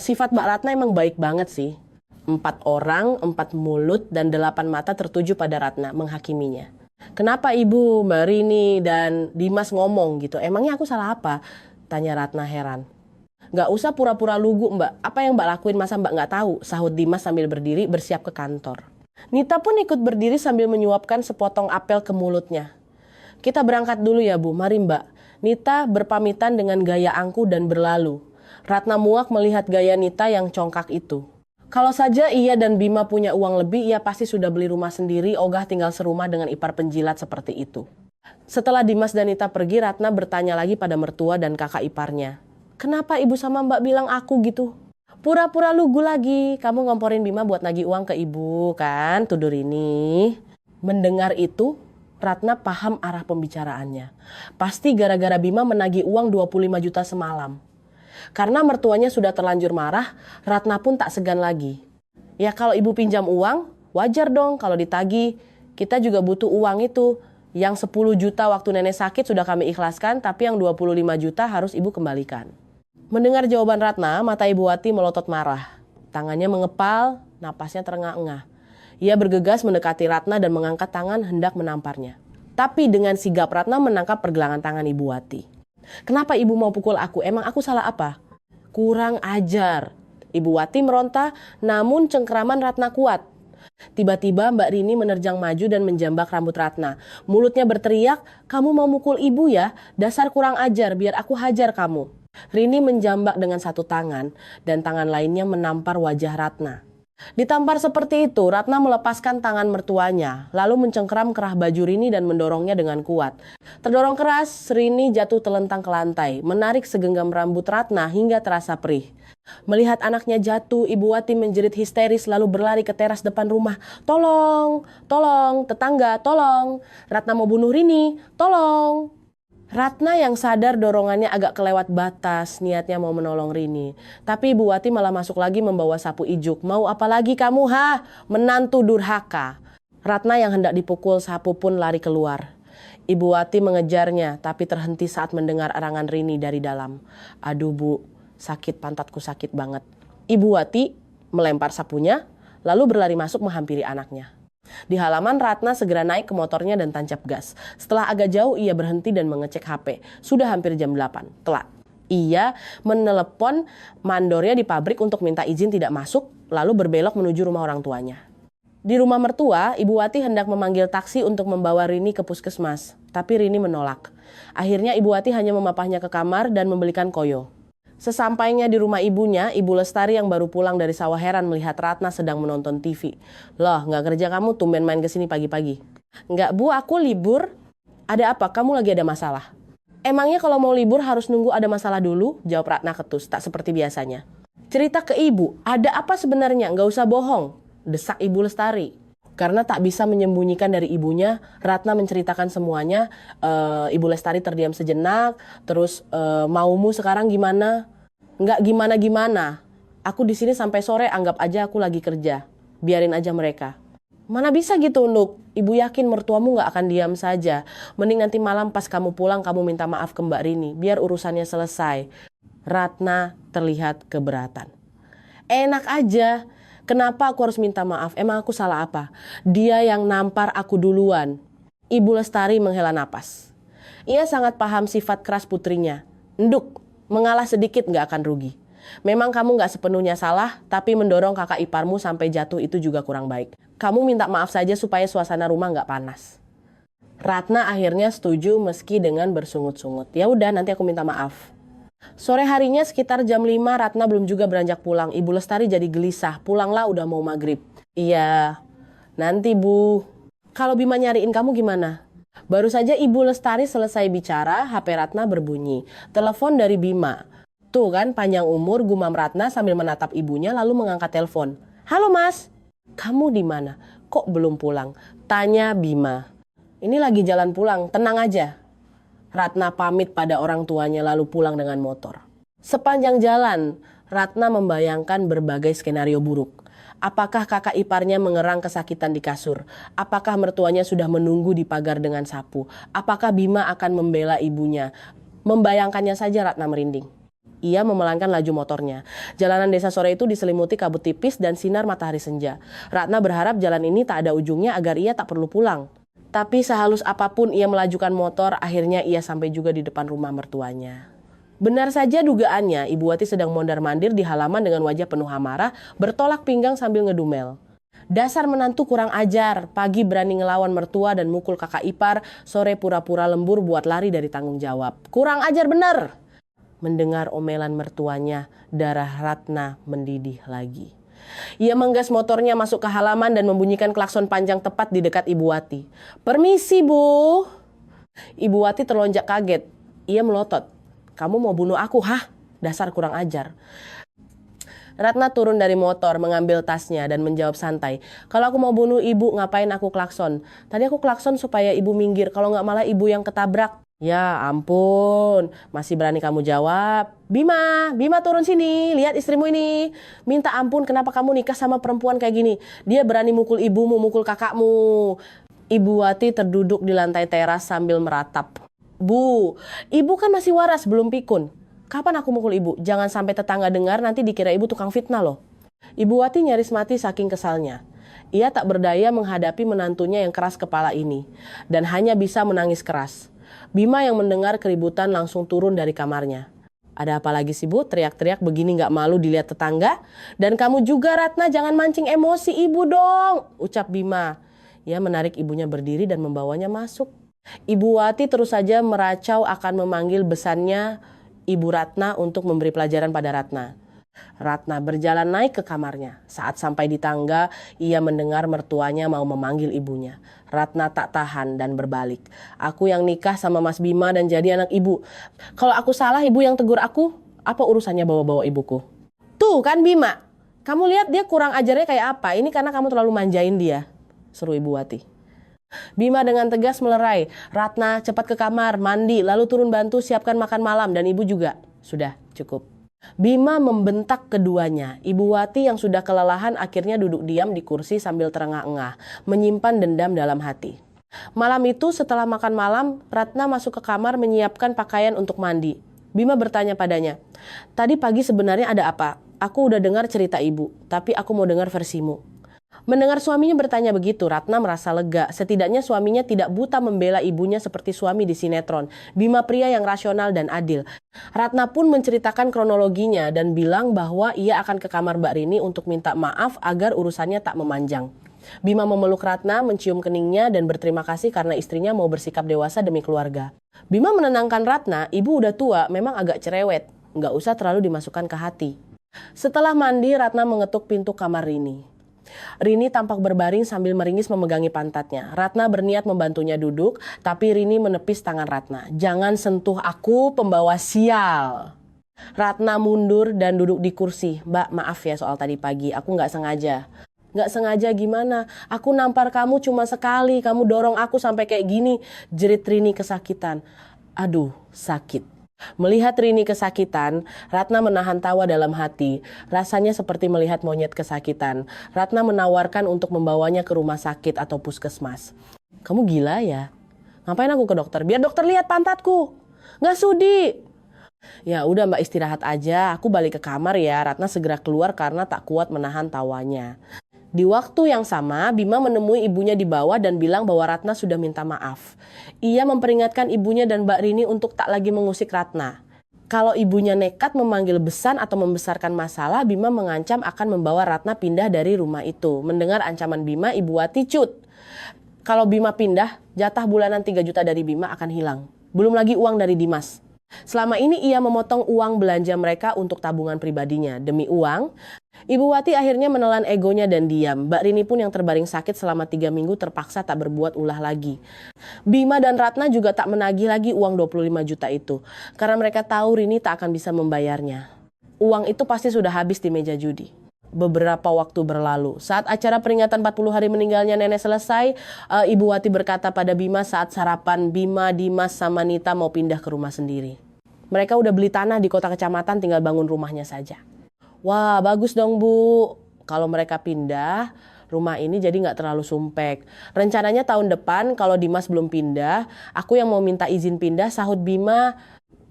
Sifat Mbak Ratna emang baik banget sih. 4 orang, 4 mulut, dan 8 mata tertuju pada Ratna, menghakiminya. Kenapa Ibu, Mbak Rini, dan Dimas ngomong gitu? Emangnya aku salah apa? Tanya Ratna heran. Gak usah pura-pura lugu, Mbak. Apa yang Mbak lakuin masa Mbak gak tahu? Sahut Dimas sambil berdiri bersiap ke kantor. Nita pun ikut berdiri sambil menyuapkan sepotong apel ke mulutnya. Kita berangkat dulu ya Bu, mari Mbak. Nita berpamitan dengan gaya angkuh dan berlalu. Ratna muak melihat gaya Nita yang congkak itu. Kalau saja ia dan Bima punya uang lebih, ia pasti sudah beli rumah sendiri, ogah tinggal serumah dengan ipar penjilat seperti itu. Setelah Dimas dan Nita pergi, Ratna bertanya lagi pada mertua dan kakak iparnya. Kenapa ibu sama Mbak bilang aku gitu? Pura-pura lugu lagi, kamu ngomporin Bima buat nagih uang ke ibu kan, tudur ini. Mendengar itu, Ratna paham arah pembicaraannya. Pasti gara-gara Bima menagih uang 25 juta semalam. Karena mertuanya sudah terlanjur marah, Ratna pun tak segan lagi. Ya kalau ibu pinjam uang, wajar dong kalau ditagih. Kita juga butuh uang itu. Yang 10 juta waktu nenek sakit sudah kami ikhlaskan, tapi yang 25 juta harus ibu kembalikan. Mendengar jawaban Ratna, mata Ibu Wati melotot marah. Tangannya mengepal, napasnya terengah-engah. Ia bergegas mendekati Ratna dan mengangkat tangan hendak menamparnya. Tapi dengan sigap Ratna menangkap pergelangan tangan Ibu Wati. Kenapa ibu mau pukul aku? Emang aku salah apa? Kurang ajar. Ibu Wati meronta, namun cengkeraman Ratna kuat. Tiba-tiba Mbak Rini menerjang maju dan menjambak rambut Ratna. Mulutnya berteriak, kamu mau mukul ibu ya? Dasar kurang ajar, biar aku hajar kamu. Rini menjambak dengan satu tangan dan tangan lainnya menampar wajah Ratna. Ditampar seperti itu, Ratna melepaskan tangan mertuanya, lalu mencengkeram kerah baju Rini dan mendorongnya dengan kuat. Terdorong keras, Rini jatuh telentang ke lantai, menarik segenggam rambut Ratna hingga terasa perih. Melihat anaknya jatuh, Ibu Wati menjerit histeris lalu berlari ke teras depan rumah. Tolong, tolong, tetangga, tolong. Ratna mau bunuh Rini, tolong. Ratna yang sadar dorongannya agak kelewat batas, niatnya mau menolong Rini. Tapi Ibu Wati malah masuk lagi membawa sapu ijuk. Mau apa lagi kamu, ha? Menantu durhaka. Ratna yang hendak dipukul sapu pun lari keluar. Ibu Wati mengejarnya, tapi terhenti saat mendengar arangan Rini dari dalam. Aduh Bu, sakit pantatku sakit banget. Ibu Wati melempar sapunya, lalu berlari masuk menghampiri anaknya. Di halaman Ratna segera naik ke motornya dan tancap gas. Setelah agak jauh ia berhenti dan mengecek HP. Sudah hampir jam 8, telat. Ia menelepon mandornya di pabrik untuk minta izin tidak masuk, lalu berbelok menuju rumah orang tuanya. Di rumah mertua, Ibu Wati hendak memanggil taksi untuk membawa Rini ke puskesmas. Tapi Rini menolak. Akhirnya Ibu Wati hanya memapahnya ke kamar dan membelikan koyo. Sesampainya di rumah ibunya, Ibu Lestari yang baru pulang dari sawah heran melihat Ratna sedang menonton TV. Loh, nggak kerja kamu tumben main kesini pagi-pagi? Nggak Bu, aku libur. Ada apa? Kamu lagi ada masalah? Emangnya kalau mau libur harus nunggu ada masalah dulu? Jawab Ratna ketus, tak seperti biasanya. Cerita ke ibu, ada apa sebenarnya? Nggak usah bohong, desak Ibu Lestari. Karena tak bisa menyembunyikan dari ibunya, Ratna menceritakan semuanya. Ibu Lestari terdiam sejenak, terus maumu sekarang gimana? Nggak gimana-gimana. Aku di sini sampai sore, anggap aja aku lagi kerja. Biarin aja mereka. Mana bisa gitu, Nuk? Ibu yakin mertuamu nggak akan diam saja. Mending nanti malam pas kamu pulang, kamu minta maaf ke Mbak Rini, biar urusannya selesai. Ratna terlihat keberatan. Enak aja. Kenapa aku harus minta maaf? Emang aku salah apa? Dia yang nampar aku duluan. Ibu Lestari menghela napas. Ia sangat paham sifat keras putrinya. Nduk, mengalah sedikit nggak akan rugi. Memang kamu nggak sepenuhnya salah, tapi mendorong kakak iparmu sampai jatuh itu juga kurang baik. Kamu minta maaf saja supaya suasana rumah nggak panas. Ratna akhirnya setuju meski dengan bersungut-sungut. Ya udah, nanti aku minta maaf. Sore harinya sekitar jam 5, Ratna belum juga beranjak pulang. Ibu Lestari jadi gelisah. Pulanglah, udah mau maghrib. Iya, nanti Bu. Kalau Bima nyariin kamu gimana? Baru saja Ibu Lestari selesai bicara, HP Ratna berbunyi. Telepon dari Bima. Tuh kan, panjang umur, gumam Ratna sambil menatap ibunya lalu mengangkat telepon. Halo Mas, kamu di mana? Kok belum pulang? Tanya Bima. Ini lagi jalan pulang, tenang aja. Ratna pamit pada orang tuanya lalu pulang dengan motor. Sepanjang jalan, Ratna membayangkan berbagai skenario buruk. Apakah kakak iparnya mengerang kesakitan di kasur? Apakah mertuanya sudah menunggu di pagar dengan sapu? Apakah Bima akan membela ibunya? Membayangkannya saja Ratna merinding. Ia memelankan laju motornya. Jalanan desa sore itu diselimuti kabut tipis dan sinar matahari senja. Ratna berharap jalan ini tak ada ujungnya agar ia tak perlu pulang. Tapi sehalus apapun ia melajukan motor, akhirnya ia sampai juga di depan rumah mertuanya. Benar saja dugaannya, Ibu Wati sedang mondar-mandir di halaman dengan wajah penuh amarah, bertolak pinggang sambil ngedumel. Dasar menantu kurang ajar, pagi berani ngelawan mertua dan mukul kakak ipar, sore pura-pura lembur buat lari dari tanggung jawab. Kurang ajar bener! Mendengar omelan mertuanya, darah Ratna mendidih lagi. Ia menggas motornya masuk ke halaman dan membunyikan klakson panjang tepat di dekat Ibu Wati. Permisi Bu. Ibu Wati terlonjak kaget. Ia melotot. Kamu mau bunuh aku? Hah? Dasar kurang ajar. Ratna turun dari motor, mengambil tasnya dan menjawab santai. Kalau aku mau bunuh ibu, ngapain aku klakson? Tadi aku klakson supaya ibu minggir, kalau nggak malah ibu yang ketabrak. Ya ampun, masih berani kamu jawab. Bima turun sini, lihat istrimu ini. Minta ampun kenapa kamu nikah sama perempuan kayak gini. Dia berani mukul ibumu, mukul kakakmu. Ibu Wati terduduk di lantai teras sambil meratap. Bu, ibu kan masih waras, belum pikun. Kapan aku mukul ibu? Jangan sampai tetangga dengar, nanti dikira ibu tukang fitnah loh. Ibu Wati nyaris mati saking kesalnya. Ia tak berdaya menghadapi menantunya yang keras kepala ini. Dan hanya bisa menangis keras. Bima yang mendengar keributan langsung turun dari kamarnya. Ada apa lagi sih Bu? Teriak-teriak begini gak malu dilihat tetangga? Dan kamu juga Ratna, jangan mancing emosi ibu dong, ucap Bima. Ia menarik ibunya berdiri dan membawanya masuk. Ibu Wati terus saja meracau akan memanggil besannya Ibu Ratna untuk memberi pelajaran pada Ratna. Ratna berjalan naik ke kamarnya. Saat sampai di tangga, ia mendengar mertuanya mau memanggil ibunya. Ratna tak tahan dan berbalik. Aku yang nikah sama Mas Bima dan jadi anak ibu. Kalau aku salah, ibu yang tegur aku. Apa urusannya bawa-bawa ibuku? Tuh kan Bima, kamu lihat dia kurang ajarnya kayak apa. Ini karena kamu terlalu manjain dia, seru Ibu Wati. Bima dengan tegas melerai. Ratna cepat ke kamar, mandi, lalu turun bantu siapkan makan malam dan ibu juga. Sudah, cukup. Bima membentak keduanya. Ibu Wati yang sudah kelelahan akhirnya duduk diam di kursi sambil terengah-engah, menyimpan dendam dalam hati. Malam itu setelah makan malam, Ratna masuk ke kamar menyiapkan pakaian untuk mandi. Bima bertanya padanya, tadi pagi sebenarnya ada apa? Aku udah dengar cerita ibu, tapi aku mau dengar versimu. Mendengar suaminya bertanya begitu, Ratna merasa lega. Setidaknya suaminya tidak buta membela ibunya seperti suami di sinetron. Bima pria yang rasional dan adil. Ratna pun menceritakan kronologinya dan bilang bahwa ia akan ke kamar Mbak Rini untuk minta maaf agar urusannya tak memanjang. Bima memeluk Ratna, mencium keningnya dan berterima kasih karena istrinya mau bersikap dewasa demi keluarga. Bima menenangkan Ratna, ibu udah tua, memang agak cerewet. Nggak usah terlalu dimasukkan ke hati. Setelah mandi, Ratna mengetuk pintu kamar Rini. Rini tampak berbaring sambil meringis memegangi pantatnya. Ratna berniat membantunya duduk, tapi Rini menepis tangan Ratna. Jangan sentuh aku, pembawa sial. Ratna mundur dan duduk di kursi. Mbak, maaf ya soal tadi pagi, aku nggak sengaja. Nggak sengaja gimana? Aku nampar kamu cuma sekali, kamu dorong aku sampai kayak gini. Jerit Rini kesakitan. Aduh, sakit. Melihat Rini kesakitan, Ratna menahan tawa dalam hati. Rasanya seperti melihat monyet kesakitan. Ratna menawarkan untuk membawanya ke rumah sakit atau puskesmas. Kamu gila ya? Ngapain aku ke dokter? Biar dokter lihat pantatku. Nggak sudi. Ya udah Mbak istirahat aja, aku balik ke kamar ya. Ratna segera keluar karena tak kuat menahan tawanya. Di waktu yang sama, Bima menemui ibunya di bawah dan bilang bahwa Ratna sudah minta maaf. Ia memperingatkan ibunya dan Mbak Rini untuk tak lagi mengusik Ratna. Kalau ibunya nekat memanggil besan atau membesarkan masalah, Bima mengancam akan membawa Ratna pindah dari rumah itu. Mendengar ancaman Bima, Ibu Wati cut. Kalau Bima pindah, jatah bulanan 3 juta dari Bima akan hilang. Belum lagi uang dari Dimas. Selama ini ia memotong uang belanja mereka untuk tabungan pribadinya. Demi uang, Ibu Wati akhirnya menelan egonya dan diam. Mbak Rini pun yang terbaring sakit selama 3 minggu terpaksa tak berbuat ulah lagi. Bima dan Ratna juga tak menagih lagi uang 25 juta itu. Karena mereka tahu Rini tak akan bisa membayarnya. Uang itu pasti sudah habis di meja judi. Beberapa waktu berlalu, saat acara peringatan 40 hari meninggalnya nenek selesai, Ibu Wati berkata pada Bima saat sarapan, Bima, Dimas, sama Nita mau pindah ke rumah sendiri. Mereka udah beli tanah di kota kecamatan, tinggal bangun rumahnya saja. Wah, bagus dong Bu. Kalau mereka pindah, rumah ini jadi nggak terlalu sumpek. Rencananya tahun depan kalau Dimas belum pindah, aku yang mau minta izin pindah, sahut Bima.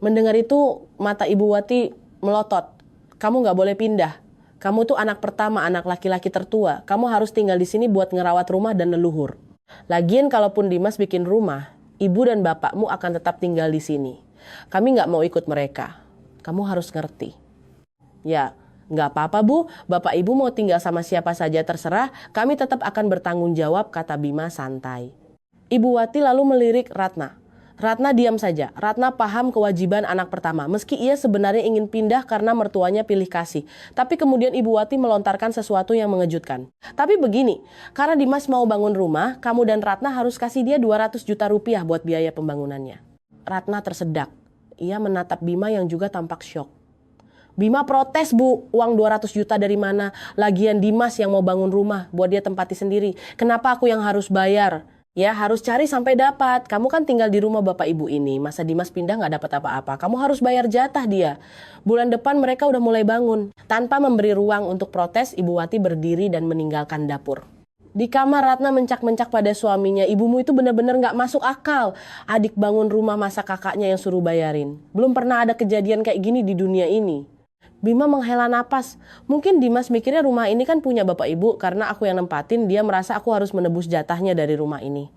Mendengar itu mata Ibu Wati melotot. Kamu nggak boleh pindah. Kamu tuh anak pertama, anak laki-laki tertua. Kamu harus tinggal di sini buat ngerawat rumah dan leluhur. Lagian kalaupun Dimas bikin rumah, ibu dan bapakmu akan tetap tinggal di sini. Kami nggak mau ikut mereka. Kamu harus ngerti. Ya, nggak apa-apa Bu. Bapak ibu mau tinggal sama siapa saja terserah. Kami tetap akan bertanggung jawab, kata Bima santai. Ibu Wati lalu melirik Ratna. Ratna diam saja. Ratna paham kewajiban anak pertama. Meski ia sebenarnya ingin pindah karena mertuanya pilih kasih. Tapi kemudian Ibu Wati melontarkan sesuatu yang mengejutkan. Tapi begini, karena Dimas mau bangun rumah, kamu dan Ratna harus kasih dia 200 juta rupiah buat biaya pembangunannya. Ratna tersedak. Ia menatap Bima yang juga tampak syok. Bima protes Bu, uang 200 juta dari mana? Lagian Dimas yang mau bangun rumah buat dia tempati sendiri. Kenapa aku yang harus bayar? Ya harus cari sampai dapat. Kamu kan tinggal di rumah bapak ibu ini. Masa Dimas pindah nggak dapat apa-apa. Kamu harus bayar jatah dia. Bulan depan mereka udah mulai bangun. Tanpa memberi ruang untuk protes, Ibu Wati berdiri dan meninggalkan dapur. Di kamar Ratna mencak-mencak pada suaminya. Ibumu itu benar-benar nggak masuk akal. Adik bangun rumah masa kakaknya yang suruh bayarin. Belum pernah ada kejadian kayak gini di dunia ini. Bima menghela napas. Mungkin Dimas mikirnya rumah ini kan punya bapak ibu, karena aku yang nempatin, dia merasa aku harus menebus jatahnya dari rumah ini.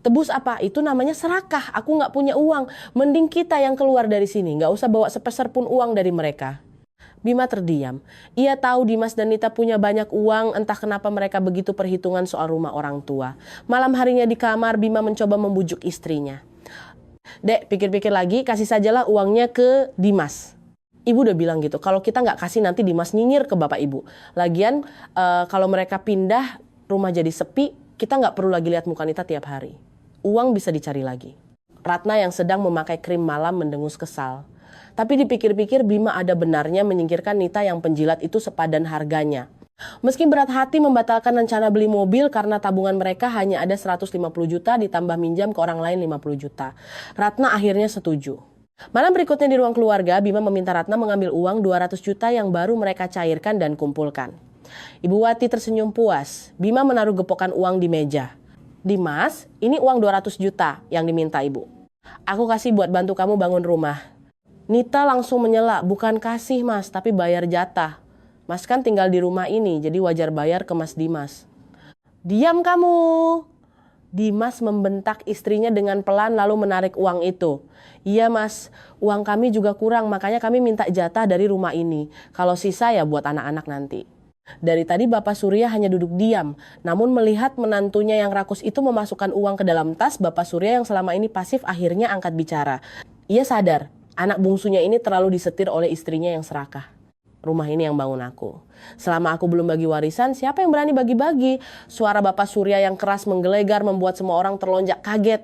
Tebus apa? Itu namanya serakah. Aku nggak punya uang. Mending kita yang keluar dari sini. Nggak usah bawa sepeser pun uang dari mereka. Bima terdiam. Ia tahu Dimas dan Nita punya banyak uang, entah kenapa mereka begitu perhitungan soal rumah orang tua. Malam harinya di kamar, Bima mencoba membujuk istrinya. Dek, pikir-pikir lagi, kasih sajalah uangnya ke Dimas. Ibu udah bilang gitu, kalau kita nggak kasih nanti Dimas nyinyir ke bapak ibu. Lagian kalau mereka pindah, rumah jadi sepi, kita nggak perlu lagi lihat muka Nita tiap hari. Uang bisa dicari lagi. Ratna yang sedang memakai krim malam mendengus kesal. Tapi dipikir-pikir Bima ada benarnya menyingkirkan Nita yang penjilat itu sepadan harganya. Meski berat hati membatalkan rencana beli mobil karena tabungan mereka hanya ada 150 juta ditambah minjam ke orang lain 50 juta. Ratna akhirnya setuju. Malam berikutnya di ruang keluarga, Bima meminta Ratna mengambil uang 200 juta yang baru mereka cairkan dan kumpulkan. Ibu Wati tersenyum puas. Bima menaruh gepokan uang di meja. Dimas, ini uang 200 juta yang diminta ibu. Aku kasih buat bantu kamu bangun rumah. Nita langsung menyela, bukan kasih mas, tapi bayar jatah. Mas kan tinggal di rumah ini, jadi wajar bayar ke Mas Dimas. Diam kamu. Dimas membentak istrinya dengan pelan lalu menarik uang itu. Iya mas, uang kami juga kurang, makanya kami minta jatah dari rumah ini. Kalau sisa ya buat anak-anak nanti. Dari tadi Bapak Surya hanya duduk diam, namun melihat menantunya yang rakus itu memasukkan uang ke dalam tas, Bapak Surya yang selama ini pasif akhirnya angkat bicara. Ia sadar, anak bungsunya ini terlalu disetir oleh istrinya yang serakah. Rumah ini yang bangun aku. Selama aku belum bagi warisan, siapa yang berani bagi-bagi? Suara Bapak Surya yang keras menggelegar membuat semua orang terlonjak kaget.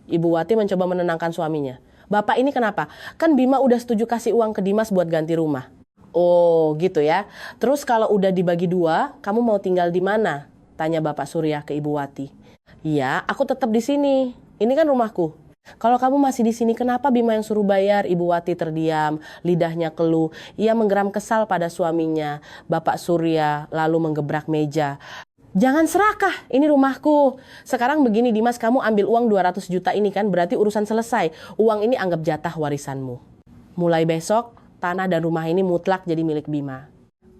Ibu Wati mencoba menenangkan suaminya. Bapak ini kenapa? Kan Bima udah setuju kasih uang ke Dimas buat ganti rumah. Oh gitu ya. Terus kalau udah dibagi dua, kamu mau tinggal di mana? Tanya Bapak Surya ke Ibu Wati. Iya, aku tetap di sini. Ini kan rumahku. Kalau kamu masih di sini, kenapa Bima yang suruh bayar? Ibu Wati terdiam, lidahnya keluh. Ia menggeram kesal pada suaminya. Bapak Surya lalu menggebrak meja. Jangan serakah, ini rumahku. Sekarang begini Dimas, kamu ambil uang 200 juta ini kan, berarti urusan selesai. Uang ini anggap jatah warisanmu. Mulai besok, tanah dan rumah ini mutlak jadi milik Bima.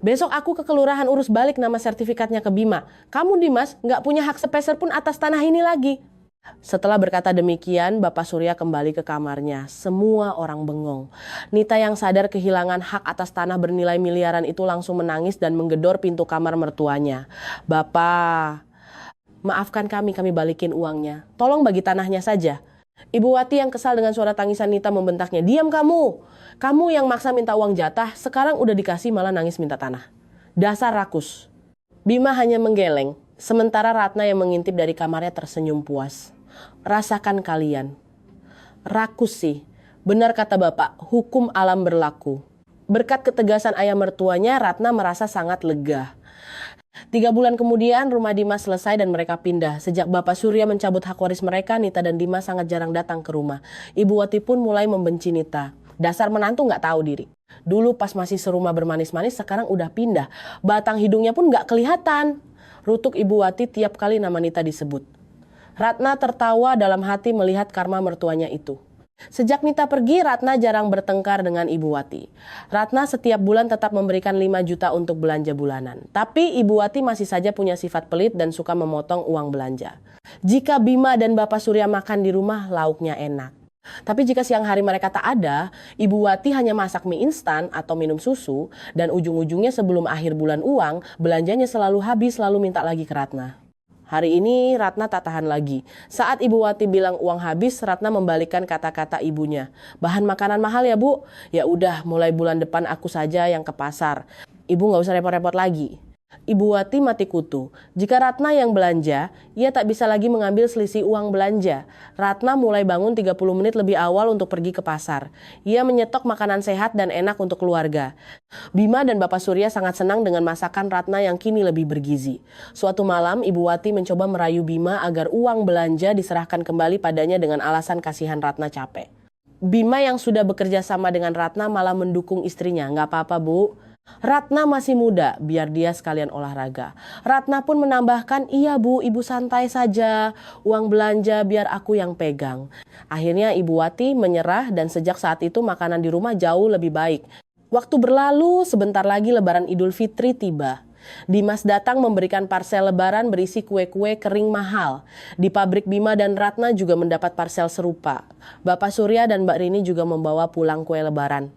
Besok aku ke kelurahan urus balik nama sertifikatnya ke Bima. Kamu Dimas nggak punya hak sepeser pun atas tanah ini lagi. Setelah berkata demikian, Bapak Surya kembali ke kamarnya. Semua orang bengong. Nita yang sadar kehilangan hak atas tanah bernilai miliaran itu langsung menangis dan menggedor pintu kamar mertuanya. Bapak, Maafkan kami balikin uangnya. Tolong bagi tanahnya saja. Ibu Wati yang kesal dengan suara tangisan Nita membentaknya, diam kamu! Kamu yang maksa minta uang jatah, sekarang udah dikasih malah nangis minta tanah. Dasar rakus. Bima hanya menggeleng, sementara Ratna yang mengintip dari kamarnya tersenyum puas. Rasakan kalian. Rakus sih. Benar kata Bapak, hukum alam berlaku. Berkat ketegasan ayah mertuanya, Ratna merasa sangat lega. 3 bulan kemudian rumah Dimas selesai dan mereka pindah. Sejak Bapak Surya mencabut hak waris mereka, Nita dan Dimas sangat jarang datang ke rumah. Ibu Wati pun mulai membenci Nita. Dasar menantu nggak tahu diri. Dulu pas masih serumah bermanis-manis, sekarang udah pindah. Batang hidungnya pun nggak kelihatan. Rutuk Ibu Wati tiap kali nama Nita disebut. Ratna tertawa dalam hati melihat karma mertuanya itu. Sejak Nita pergi, Ratna jarang bertengkar dengan Ibu Wati. Ratna setiap bulan tetap memberikan 5 juta untuk belanja bulanan. Tapi Ibu Wati masih saja punya sifat pelit dan suka memotong uang belanja. Jika Bima dan Bapak Surya makan di rumah, lauknya enak. Tapi jika siang hari mereka tak ada, Ibu Wati hanya masak mie instan atau minum susu, dan ujung-ujungnya sebelum akhir bulan uang, belanjanya selalu habis lalu minta lagi ke Ratna. Hari ini Ratna tak tahan lagi. Saat Ibu Wati bilang uang habis, Ratna membalikkan kata-kata ibunya. Bahan makanan mahal ya Bu? Ya udah, mulai bulan depan aku saja yang ke pasar. Ibu nggak usah repot-repot lagi. Ibu Wati mati kutu. Jika Ratna yang belanja, ia tak bisa lagi mengambil selisih uang belanja. Ratna mulai bangun 30 menit lebih awal untuk pergi ke pasar. Ia menyetok makanan sehat dan enak untuk keluarga. Bima dan Bapak Surya sangat senang dengan masakan Ratna yang kini lebih bergizi. Suatu malam, Ibu Wati mencoba merayu Bima agar uang belanja diserahkan kembali padanya dengan alasan kasihan Ratna capek. Bima yang sudah bekerja sama dengan Ratna malah mendukung istrinya. Nggak apa-apa Bu. Ratna masih muda, biar dia sekalian olahraga. Ratna pun menambahkan, iya Bu, Ibu santai saja. Uang belanja biar aku yang pegang. Akhirnya Ibu Wati menyerah dan sejak saat itu makanan di rumah jauh lebih baik. Waktu berlalu, sebentar lagi Lebaran Idul Fitri tiba. Dimas datang memberikan parsel lebaran berisi kue-kue kering mahal. Di pabrik Bima dan Ratna juga mendapat parsel serupa. Bapak Surya dan Mbak Rini juga membawa pulang kue lebaran.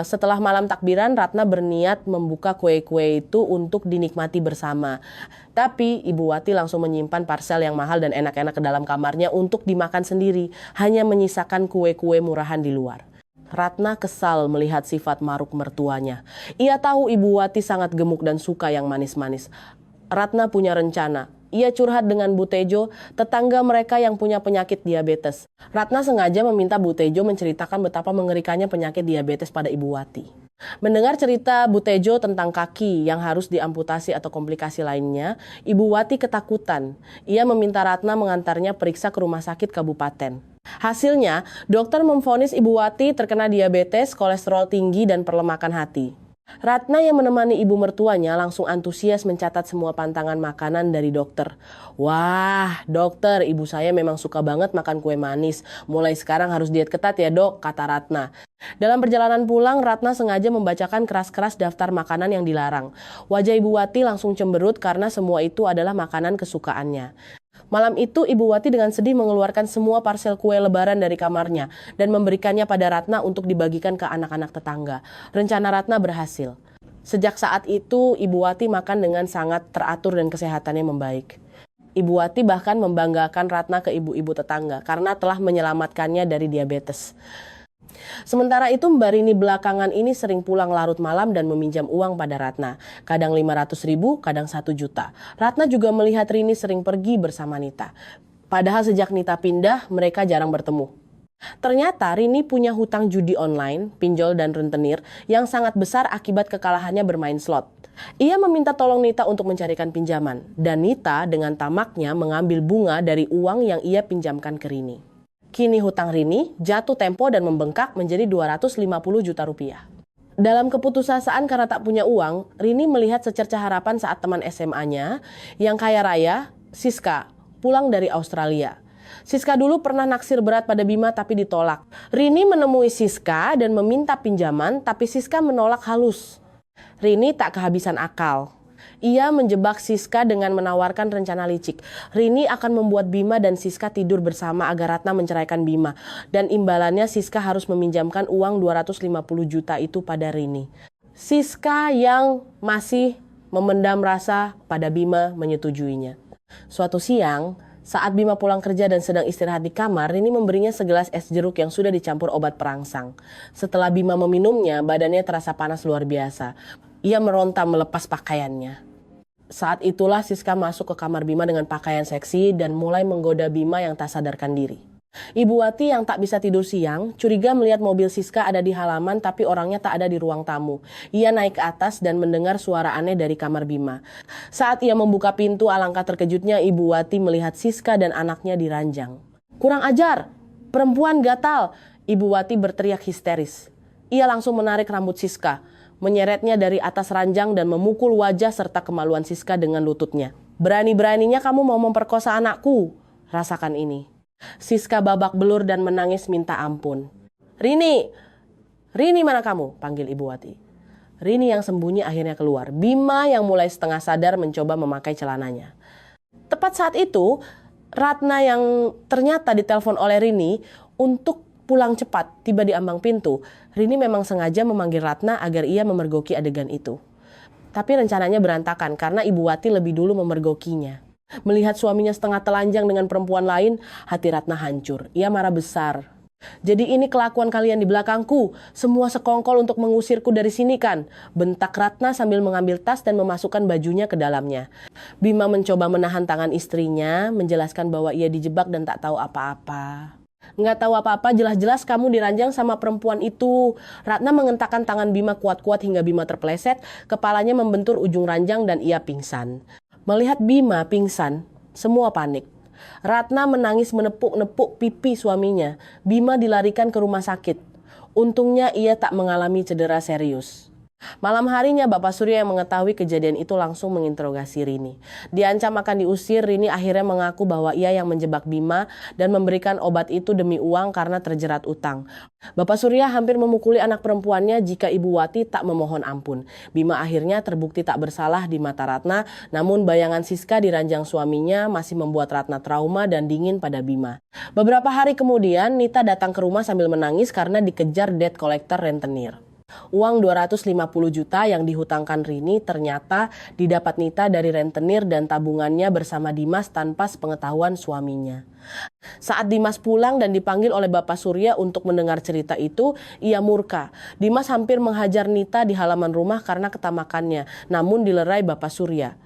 Setelah malam takbiran, Ratna berniat membuka kue-kue itu untuk dinikmati bersama. Tapi Ibu Wati langsung menyimpan parsel yang mahal dan enak-enak ke dalam kamarnya untuk dimakan sendiri, hanya menyisakan kue-kue murahan di luar. Ratna kesal melihat sifat maruk mertuanya. Ia tahu Ibu Wati sangat gemuk dan suka yang manis-manis. Ratna punya rencana. Ia curhat dengan Bu Tejo, tetangga mereka yang punya penyakit diabetes. Ratna sengaja meminta Bu Tejo menceritakan betapa mengerikannya penyakit diabetes pada Ibu Wati. Mendengar cerita Bu Tejo tentang kaki yang harus diamputasi atau komplikasi lainnya, Ibu Wati ketakutan. Ia meminta Ratna mengantarnya periksa ke rumah sakit kabupaten. Hasilnya, dokter memvonis Ibu Wati terkena diabetes, kolesterol tinggi, dan perlemakan hati. Ratna yang menemani ibu mertuanya langsung antusias mencatat semua pantangan makanan dari dokter. Wah, dokter, ibu saya memang suka banget makan kue manis. Mulai sekarang harus diet ketat ya dok, kata Ratna. Dalam perjalanan pulang, Ratna sengaja membacakan keras-keras daftar makanan yang dilarang. Wajah Ibu Wati langsung cemberut karena semua itu adalah makanan kesukaannya. Malam itu Ibu Wati dengan sedih mengeluarkan semua parsel kue lebaran dari kamarnya dan memberikannya pada Ratna untuk dibagikan ke anak-anak tetangga. Rencana Ratna berhasil. Sejak saat itu Ibu Wati makan dengan sangat teratur dan kesehatannya membaik. Ibu Wati bahkan membanggakan Ratna ke ibu-ibu tetangga karena telah menyelamatkannya dari diabetes. Sementara itu Mbak Rini belakangan ini sering pulang larut malam dan meminjam uang pada Ratna. Kadang 500.000, kadang 1 juta. Ratna juga melihat Rini sering pergi bersama Nita. Padahal sejak Nita pindah, mereka jarang bertemu. Ternyata Rini punya hutang judi online, pinjol dan rentenir yang sangat besar akibat kekalahannya bermain slot. Ia meminta tolong Nita untuk mencarikan pinjaman. Dan Nita dengan tamaknya mengambil bunga dari uang yang ia pinjamkan ke Rini. Kini hutang Rini jatuh tempo dan membengkak menjadi 250 juta rupiah. Dalam keputusasaan karena tak punya uang, Rini melihat secercah harapan saat teman SMA-nya yang kaya raya, Siska, pulang dari Australia. Siska dulu pernah naksir berat pada Bima tapi ditolak. Rini menemui Siska dan meminta pinjaman tapi Siska menolak halus. Rini tak kehabisan akal. Ia menjebak Siska dengan menawarkan rencana licik. Rini akan membuat Bima dan Siska tidur bersama agar Ratna menceraikan Bima. Dan imbalannya Siska harus meminjamkan uang 250 juta itu pada Rini. Siska yang masih memendam rasa pada Bima menyetujuinya. Suatu siang, saat Bima pulang kerja dan sedang istirahat di kamar, Rini memberinya segelas es jeruk yang sudah dicampur obat perangsang. Setelah Bima meminumnya, badannya terasa panas luar biasa. Ia meronta melepas pakaiannya. Saat itulah Siska masuk ke kamar Bima dengan pakaian seksi dan mulai menggoda Bima yang tak sadarkan diri. Ibu Wati yang tak bisa tidur siang, curiga melihat mobil Siska ada di halaman tapi orangnya tak ada di ruang tamu. Ia naik ke atas dan mendengar suara aneh dari kamar Bima. Saat ia membuka pintu, alangkah terkejutnya Ibu Wati melihat Siska dan anaknya di ranjang. "Kurang ajar! Perempuan gatal!" Ibu Wati berteriak histeris. Ia langsung menarik rambut Siska, menyeretnya dari atas ranjang dan memukul wajah serta kemaluan Siska dengan lututnya. "Berani-beraninya kamu mau memperkosa anakku? Rasakan ini." Siska babak belur dan menangis minta ampun. "Rini! Rini, mana kamu?" panggil Ibu Wati. Rini yang sembunyi akhirnya keluar. Bima yang mulai setengah sadar mencoba memakai celananya. Tepat saat itu, Ratna yang ternyata ditelepon oleh Rini untuk pulang cepat tiba di ambang pintu. Rini memang sengaja memanggil Ratna agar ia memergoki adegan itu. Tapi rencananya berantakan karena Ibu Wati lebih dulu memergokinya. Melihat suaminya setengah telanjang dengan perempuan lain, hati Ratna hancur. Ia marah besar. "Jadi ini kelakuan kalian di belakangku, semua sekongkol untuk mengusirku dari sini kan?" bentak Ratna sambil mengambil tas dan memasukkan bajunya ke dalamnya. Bima mencoba menahan tangan istrinya, menjelaskan bahwa ia dijebak dan tak tahu apa-apa. "Nggak tahu apa-apa, jelas-jelas kamu diranjang sama perempuan itu." Ratna mengentakkan tangan Bima kuat-kuat hingga Bima terpeleset, kepalanya membentur ujung ranjang dan ia pingsan. Melihat Bima pingsan, semua panik. Ratna menangis menepuk-nepuk pipi suaminya. Bima dilarikan ke rumah sakit. Untungnya ia tak mengalami cedera serius. Malam harinya Bapak Surya yang mengetahui kejadian itu langsung menginterogasi Rini. Diancam akan diusir, Rini akhirnya mengaku bahwa ia yang menjebak Bima dan memberikan obat itu demi uang karena terjerat utang. Bapak Surya hampir memukuli anak perempuannya jika Ibu Wati tak memohon ampun. Bima akhirnya terbukti tak bersalah di mata Ratna, namun bayangan Siska di ranjang suaminya masih membuat Ratna trauma dan dingin pada Bima. Beberapa hari kemudian, Nita datang ke rumah sambil menangis karena dikejar debt collector rentenir. Uang 250 juta yang dihutangkan Rini ternyata didapat Nita dari rentenir dan tabungannya bersama Dimas tanpa sepengetahuan suaminya. Saat Dimas pulang dan dipanggil oleh Bapak Surya untuk mendengar cerita itu, ia murka. Dimas hampir menghajar Nita di halaman rumah karena ketamakannya, namun dilerai Bapak Surya.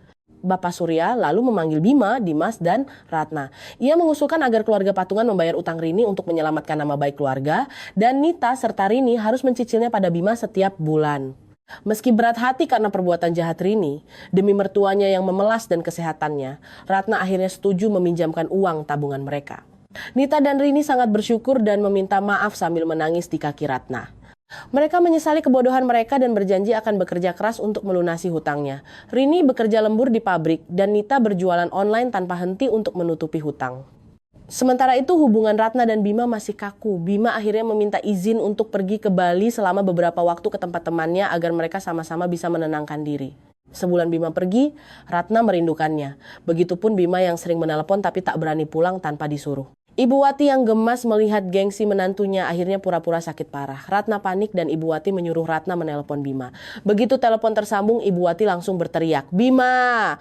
Bapak Surya lalu memanggil Bima, Dimas, dan Ratna. Ia mengusulkan agar keluarga patungan membayar utang Rini untuk menyelamatkan nama baik keluarga, dan Nita serta Rini harus mencicilnya pada Bima setiap bulan. Meski berat hati karena perbuatan jahat Rini, demi mertuanya yang memelas dan kesehatannya, Ratna akhirnya setuju meminjamkan uang tabungan mereka. Nita dan Rini sangat bersyukur dan meminta maaf sambil menangis di kaki Ratna. Mereka menyesali kebodohan mereka dan berjanji akan bekerja keras untuk melunasi hutangnya. Rini bekerja lembur di pabrik dan Nita berjualan online tanpa henti untuk menutupi hutang. Sementara itu hubungan Ratna dan Bima masih kaku. Bima akhirnya meminta izin untuk pergi ke Bali selama beberapa waktu ke tempat temannya agar mereka sama-sama bisa menenangkan diri. Sebulan Bima pergi, Ratna merindukannya. Begitupun Bima yang sering menelepon tapi tak berani pulang tanpa disuruh. Ibu Wati yang gemas melihat gengsi menantunya akhirnya pura-pura sakit parah. Ratna panik dan Ibu Wati menyuruh Ratna menelpon Bima. Begitu telepon tersambung, Ibu Wati langsung berteriak, "Bima,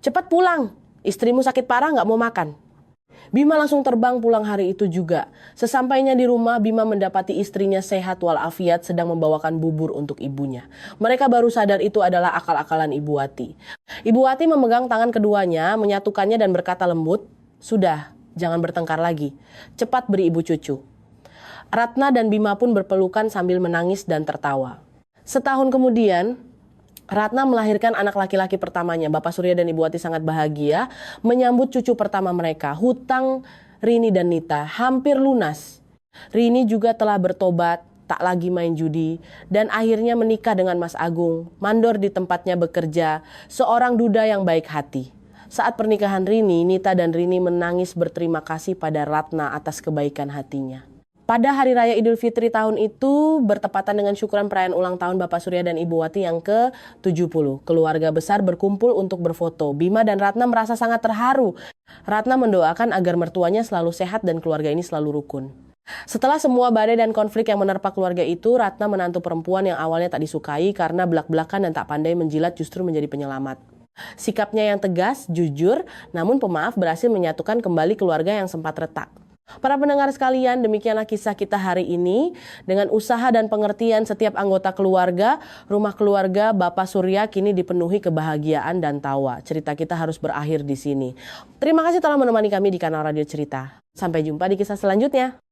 cepat pulang, istrimu sakit parah nggak mau makan." Bima langsung terbang pulang hari itu juga. Sesampainya di rumah, Bima mendapati istrinya sehat walafiat sedang membawakan bubur untuk ibunya. Mereka baru sadar itu adalah akal-akalan Ibu Wati. Ibu Wati memegang tangan keduanya, menyatukannya dan berkata lembut, "Sudah. Jangan bertengkar lagi. Cepat beri ibu cucu." Ratna dan Bima pun berpelukan sambil menangis dan tertawa. Setahun kemudian, Ratna melahirkan anak laki-laki pertamanya. Bapak Surya dan Ibu Wati sangat bahagia menyambut cucu pertama mereka. Hutang Rini dan Nita hampir lunas. Rini juga telah bertobat, tak lagi main judi, dan akhirnya menikah dengan Mas Agung, mandor di tempatnya bekerja, seorang duda yang baik hati. Saat pernikahan Rini, Nita dan Rini menangis berterima kasih pada Ratna atas kebaikan hatinya. Pada Hari Raya Idul Fitri tahun itu bertepatan dengan syukuran perayaan ulang tahun Bapak Surya dan Ibu Wati yang ke-70. Keluarga besar berkumpul untuk berfoto. Bima dan Ratna merasa sangat terharu. Ratna mendoakan agar mertuanya selalu sehat dan keluarga ini selalu rukun. Setelah semua badai dan konflik yang menerpa keluarga itu, Ratna menantu perempuan yang awalnya tak disukai karena belak-belakan dan tak pandai menjilat justru menjadi penyelamat. Sikapnya yang tegas, jujur, namun pemaaf berhasil menyatukan kembali keluarga yang sempat retak. Para pendengar sekalian, demikianlah kisah kita hari ini. Dengan usaha dan pengertian setiap anggota keluarga, rumah keluarga Bapak Surya kini dipenuhi kebahagiaan dan tawa. Cerita kita harus berakhir di sini. Terima kasih telah menemani kami di kanal Radio Cerita. Sampai jumpa di kisah selanjutnya.